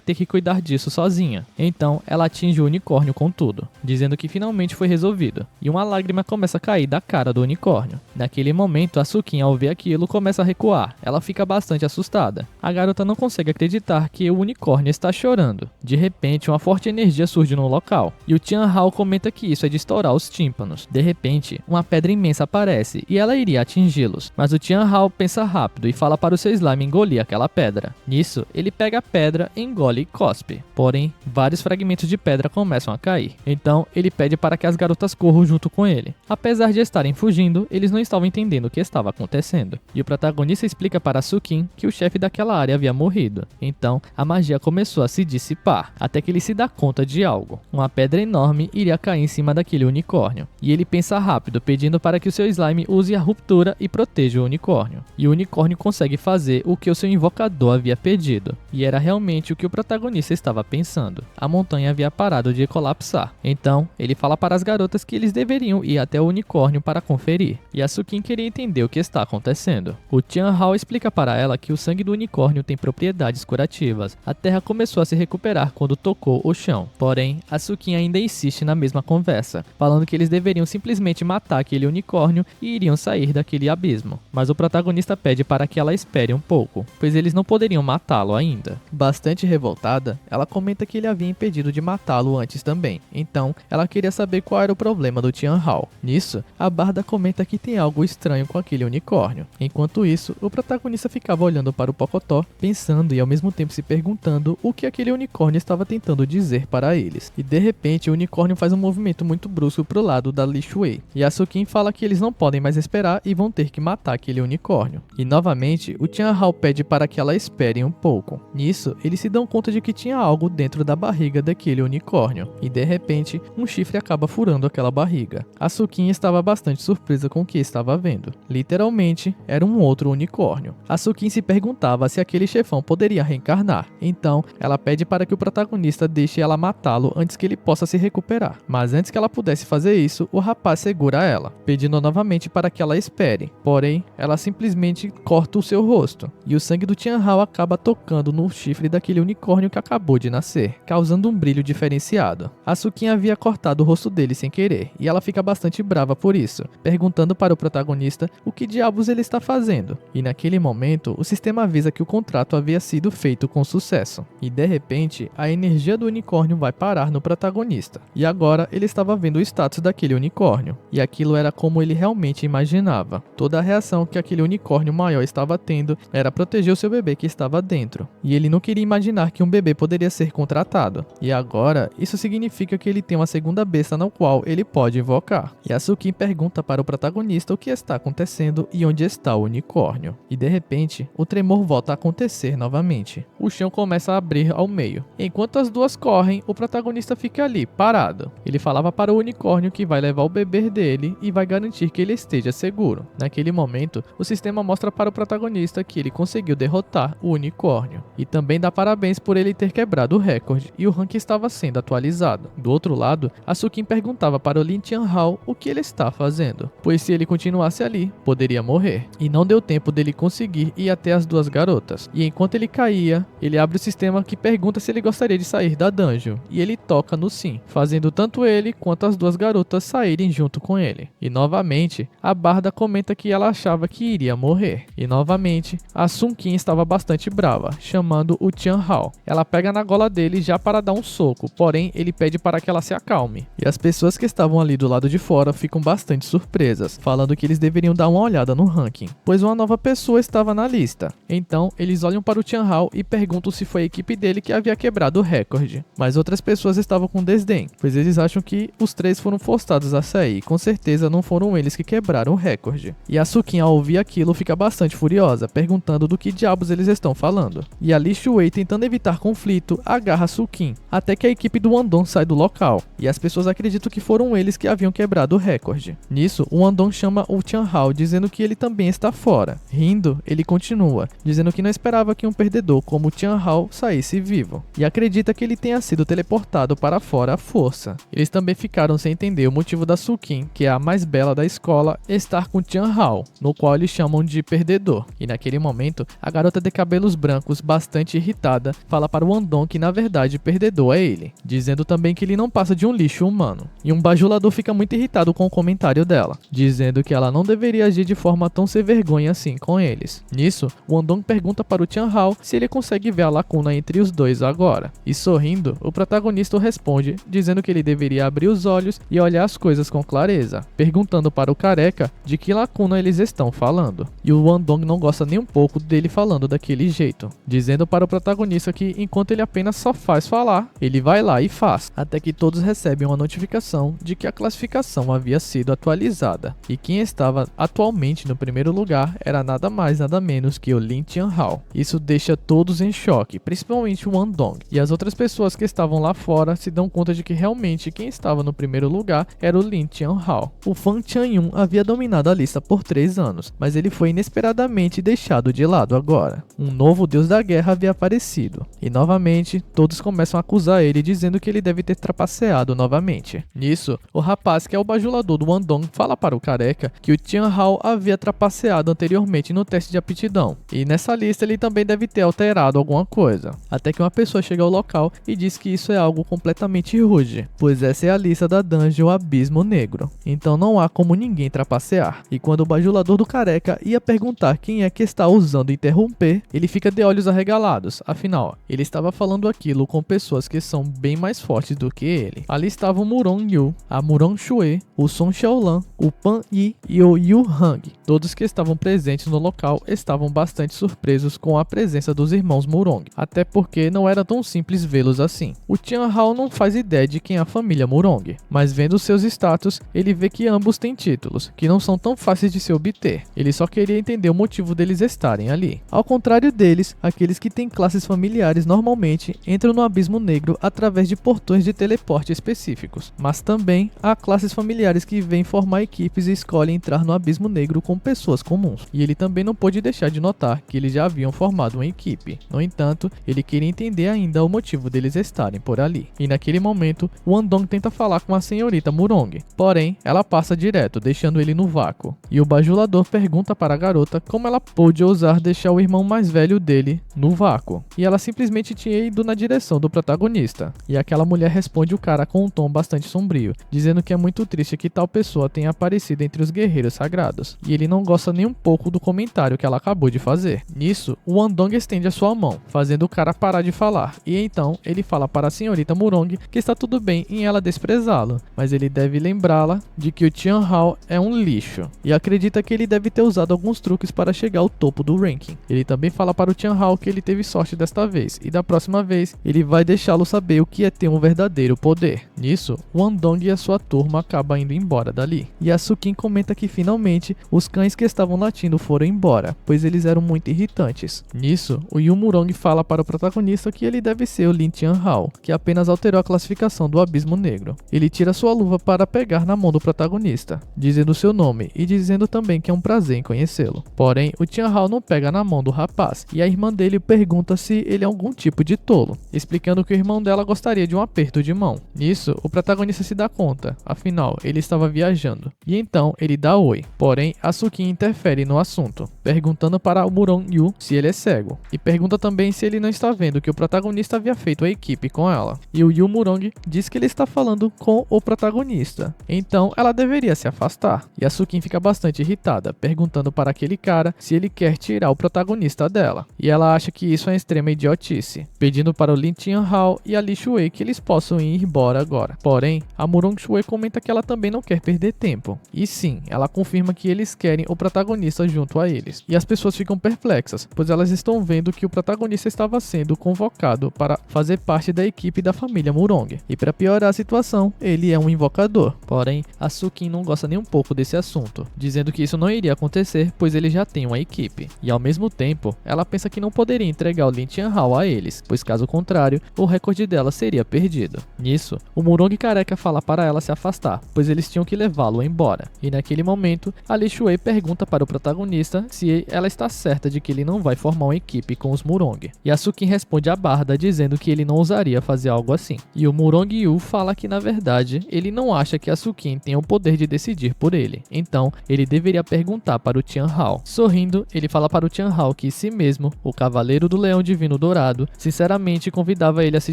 S1: ter que cuidar disso sozinha. Então, ela atinge o unicórnio com tudo, dizendo que finalmente foi resolvido, e uma lágrima começa a cair da cara do unicórnio. Naquele momento, a Sukin, ao ver aquilo, começa a recuar. Ela fica bastante assustada. A garota não consegue acreditar que o unicórnio está chorando. De repente, uma forte energia surge no local, e o Tian Hao comenta que isso é de estourar os tímpanos. De repente, uma pedra imensa aparece, e ela iria atingi-los, mas o Tian Hao pensa rápido e fala para o seu slime engolir aquela pedra. Nisso, ele pega a pedra, engole e cospe. Porém, vários fragmentos de pedra começam a cair. Então, ele pede para que as garotas corram junto com ele. Apesar de estarem fugindo, eles não estavam entendendo o que estava acontecendo. E o protagonista explica para Sukin que o chefe daquela área havia morrido. Então, a magia começou a se dissipar, até que ele se dá conta de algo. Uma pedra enorme iria cair em cima daquele unicórnio. E ele pensa rápido, pedindo para que o seu slime use a ruptura e proteja o unicórnio. E o unicórnio consegue fazer o que o seu invocador havia pedido. E era realmente o que o protagonista estava pensando. A montanha havia parado de colapsar. Então, ele fala para as garotas que eles deveriam ir até o unicórnio para conferir. E a Sukin queria entender o que está acontecendo. O Tian Hao explica para ela que o sangue do unicórnio tem propriedades curativas. A terra começou a se recuperar quando tocou o chão. Porém, a Sukin ainda insiste na mesma conversa, falando que eles deveriam simplesmente matar aquele unicórnio e iriam sair daquele abismo. Mas o protagonista pede para que ela espere um pouco, pois eles não poderiam matá-lo ainda. Bastante revoltada, ela comenta que ele havia impedido de matá-lo antes também. Então, ela queria saber qual era o problema do Tian Hao. Nisso, a Barda comenta que tem algo estranho com aquele unicórnio. Enquanto isso, o protagonista ficava olhando para o Pocotó, pensando e ao mesmo tempo se perguntando o que aquele unicórnio estava tentando dizer para eles. E de repente, o unicórnio faz um movimento muito brusco pro lado da Li Shui. E a Sukin fala que eles não podem mais esperar e vão ter que matar aquele unicórnio. E novamente, o Tian Hao pede para que ela espere um pouco. Nisso, eles se dão conta de que tinha algo dentro da barriga daquele unicórnio. E de repente, um chifre acaba furando aquela barriga. A Sukin estava bastante surpresa com o que estava vendo. Literalmente, era um outro unicórnio. A Sukin se perguntava se aquele chefão poderia reencarnar. Então, ela pede para que o protagonista deixe ela matá-lo antes que ele possa se recuperar. Mas antes que ela pudesse fazer isso, o rapaz segura ela, pedindo novamente para que ela espere. Porém, ela simplesmente corta o seu rosto. E o sangue do Tian Hao acaba tocando no chifre daquele unicórnio que acabou de nascer, causando um brilho diferenciado. A Sukin havia cortado o rosto dele sem querer, e ela fica bastante brava por isso, perguntando para o protagonista o que diabos ele está fazendo. E naquele momento, o sistema avisa que o contrato havia sido feito com sucesso. E de repente, a energia do unicórnio vai parar no protagonista. E agora ele estava vendo o status daquele unicórnio, e aquilo era como ele realmente imaginava. Toda a reação que aquele unicórnio maior estava tendo era proteger o seu bebê que estava dentro. E ele não queria imaginar que um bebê poderia ser contratado. E agora, isso significa que ele tem uma segunda besta na qual ele pode invocar. E a Sukin pergunta para o protagonista o que está acontecendo e onde está o unicórnio. E de repente, o tremor volta a acontecer novamente. O chão começa a abrir ao meio. Enquanto as duas correm, o protagonista fica ali, parado. Ele falava para o unicórnio que vai levar o bebê dele e vai garantir que ele esteja seguro. Naquele momento, o sistema mostra para o protagonista que ele conseguiu derrotar o unicórnio. E também dá parabéns por ele ter ter quebrado o recorde e o ranking estava sendo atualizado. Do outro lado, a Sukin perguntava para o Lin Tianhao o que ele está fazendo, pois se ele continuasse ali, poderia morrer. E não deu tempo dele conseguir ir até as duas garotas. E enquanto ele caía, ele abre o sistema que pergunta se ele gostaria de sair da dungeon, e ele toca no sim, fazendo tanto ele quanto as duas garotas saírem junto com ele. E novamente, a Barda comenta que ela achava que iria morrer. E novamente, a Sun Qin estava bastante brava, chamando o Tianhao. Ela pega na gola dele já para dar um soco, porém ele pede para que ela se acalme. E as pessoas que estavam ali do lado de fora ficam bastante surpresas, falando que eles deveriam dar uma olhada no ranking, pois uma nova pessoa estava na lista. Então, eles olham para o Tianhao e perguntam se foi a equipe dele que havia quebrado o recorde. Mas outras pessoas estavam com desdém, pois eles acham que os três foram forçados a sair, com certeza não foram eles que quebraram o recorde. E a Sukin, ao ouvir aquilo, fica bastante furiosa, perguntando do que diabos eles estão falando. E a Li Shuei, tentando evitar conflito, agarra Sukin, até que a equipe do Wandong sai do local, e as pessoas acreditam que foram eles que haviam quebrado o recorde. Nisso, o Wandong chama o Tianhao, dizendo que ele também está fora. Rindo, ele continua, dizendo que não esperava que um perdedor como o Tianhao saísse vivo, e acredita que ele tenha sido teleportado para fora à força. Eles também ficaram sem entender o motivo da Sukin, que é a mais bela da escola, estar com Tianhao, no qual eles chamam de perdedor. E naquele momento, a garota de cabelos brancos, bastante irritada, fala para o Wandong que na verdade perdedor é ele, dizendo também que ele não passa de um lixo humano. E um bajulador fica muito irritado com o comentário dela, dizendo que ela não deveria agir de forma tão sem vergonha assim com eles. Nisso, o Wandong pergunta para o Tianhao se ele consegue ver a lacuna entre os dois agora. E sorrindo, o protagonista responde, dizendo que ele deveria abrir os olhos e olhar as coisas com clareza, perguntando para o careca de que lacuna eles estão falando. E o Wandong não gosta nem um pouco dele falando daquele jeito, dizendo para o protagonista que enquanto ele apenas só faz falar, ele vai lá e faz, até que todos recebem uma notificação de que a classificação havia sido atualizada, e quem estava atualmente no primeiro lugar era nada mais nada menos que o Lin Tianhao. Isso deixa todos em choque, principalmente o Wandong, e as outras pessoas que estavam lá fora se dão conta de que realmente quem estava no primeiro lugar era o Lin Tianhao. O Fan Changyun havia dominado a lista por 3 anos, mas ele foi inesperadamente deixado de lado agora. Um novo deus da guerra havia aparecido, e novamente todos começam a acusar ele, dizendo que ele deve ter trapaceado novamente. Nisso, o rapaz que é o bajulador do Wandong fala para o careca que o Tianhao havia trapaceado anteriormente no teste de aptidão, e nessa lista ele também deve ter alterado alguma coisa. Até que uma pessoa chega ao local e diz que isso é algo completamente rude, pois essa é a lista da dungeon Abismo Negro, então não há como ninguém trapacear. E quando o bajulador do careca ia perguntar quem é que está ousando interromper, ele fica de olhos arregalados, afinal, ele estava falando aquilo com pessoas que são bem mais fortes do que ele. Ali estavam o Murong Yu, a Murong Xue, o Song Xiaolan, o Pan Yi e o Yu Hang. Todos que estavam presentes no local estavam bastante surpresos com a presença dos irmãos Murong, até porque não era tão simples vê-los assim. O Tianhao não faz ideia de quem é a família Murong, mas vendo seus status, ele vê que ambos têm títulos, que não são tão fáceis de se obter. Ele só queria entender o motivo deles estarem ali. Ao contrário deles, aqueles que têm classes familiares normalmente entram no Abismo Negro através de portões de teleporte específicos, mas também há classes familiares que vêm formar equipes e escolhem entrar no Abismo Negro com pessoas comuns. E ele também não pôde deixar de notar que eles já haviam formado uma equipe. No entanto, ele queria entender ainda o motivo deles estarem por ali. E naquele momento, o Wandong tenta falar com a senhorita Murong, porém, ela passa direto, deixando ele no vácuo. E o bajulador pergunta para a garota como ela pôde ousar deixar o irmão mais velho dele no vácuo. E ela simplesmente tinha ido na direção do protagonista. E aquela mulher responde o cara com um tom bastante sombrio, dizendo que é muito triste que tal pessoa tenha aparecido entre os guerreiros sagrados. E ele não gosta nem um pouco do comentário que ela acabou de fazer. Nisso, o Wandong estende a sua mão, fazendo o cara parar de falar. E então, ele fala para a senhorita Murong que está tudo bem em ela desprezá-lo, mas ele deve lembrá-la de que o Tianhao é um lixo, e acredita que ele deve ter usado alguns truques para chegar ao topo do ranking. Ele também fala para o Tianhao que ele teve sorte desta vez, e da próxima vez, ele vai deixá-lo saber o que é ter um verdadeiro poder. Nisso, o Wandong e a sua turma acabam indo embora dali, e a Sukin comenta que finalmente, os cães que estavam latindo foram embora, pois eles eram muito irritantes. Nisso, o Yu Murong fala para o protagonista que ele deve ser o Lin Tianhao, que apenas alterou a classificação do Abismo Negro. Ele tira sua luva para pegar na mão do protagonista, dizendo seu nome e dizendo também que é um prazer em conhecê-lo. Porém, o Tianhao não pega na mão do rapaz, e a irmã dele pergunta se ele é algum tipo tipo de tolo, explicando que o irmão dela gostaria de um aperto de mão. Nisso, o protagonista se dá conta, afinal, ele estava viajando. E então, ele dá oi, porém, a Sukin interfere no assunto, perguntando para o Murong-yu se ele é cego, e pergunta também se ele não está vendo que o protagonista havia feito a equipe com ela. E o Yu Murong diz que ele está falando com o protagonista, então ela deveria se afastar. E a Sukin fica bastante irritada, perguntando para aquele cara se ele quer tirar o protagonista dela, e ela acha que isso é extrema idiotice, pedindo para o Lin Tianhao e a Li Shui que eles possam ir embora agora. Porém, a Murong Shui comenta que ela também não quer perder tempo, e sim, ela confirma que eles querem o protagonista junto a eles. E as pessoas ficam perplexas, pois elas estão vendo que o protagonista estava sendo convocado para fazer parte da equipe da família Murong, e para piorar a situação, ele é um invocador. Porém, a Sukin não gosta nem um pouco desse assunto, dizendo que isso não iria acontecer, pois ele já tem uma equipe. E ao mesmo tempo, ela pensa que não poderia entregar o Lin Tianhao a eles, pois caso contrário, o recorde dela seria perdido. Nisso, o Murong careca fala para ela se afastar, pois eles tinham que levá-lo embora. E naquele momento, a Li Shui pergunta para o protagonista se ela está certa de que ele não vai formar uma equipe com os Murong. E a Sukin responde a Barda dizendo que ele não ousaria fazer algo assim. E o Murong-yu fala que na verdade, ele não acha que a Sukin tem o poder de decidir por ele. Então, ele deveria perguntar para o Tianhao. Sorrindo, ele fala para o Tianhao que si mesmo, o Cavaleiro do Leão Divino Dourado, sinceramente convidava ele a se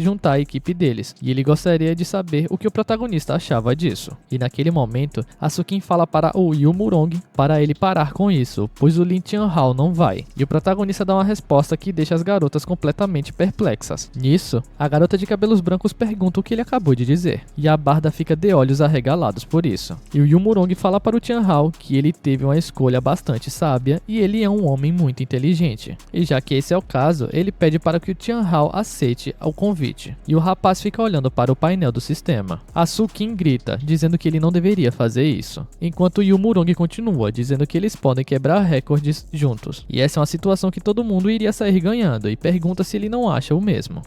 S1: juntar à equipe deles, e ele gostaria de saber o que o protagonista achava disso. E naquele momento, a Sukin fala para o Yu Murong para ele parar com isso, pois o Lin Tianhao não vai. E o protagonista dá uma resposta que deixa as garotas completamente perplexas. Nisso, a garota de cabelos brancos pergunta o que ele acabou de dizer, e a Barda fica de olhos arregalados por isso. E o Yu Murong fala para o Tianhao que ele teve uma escolha bastante sábia e ele é um homem muito inteligente. E já que esse é o caso, ele pede para que o Tianhao aceite o convite. E o rapaz fica olhando para o painel do sistema. A Sukin grita, dizendo que ele não deveria fazer isso, enquanto o Yu Murong continua, dizendo que eles podem quebrar recordes juntos. E essa é uma situação que todo mundo iria sair ganhando, e pergunta se ele não acha o mesmo.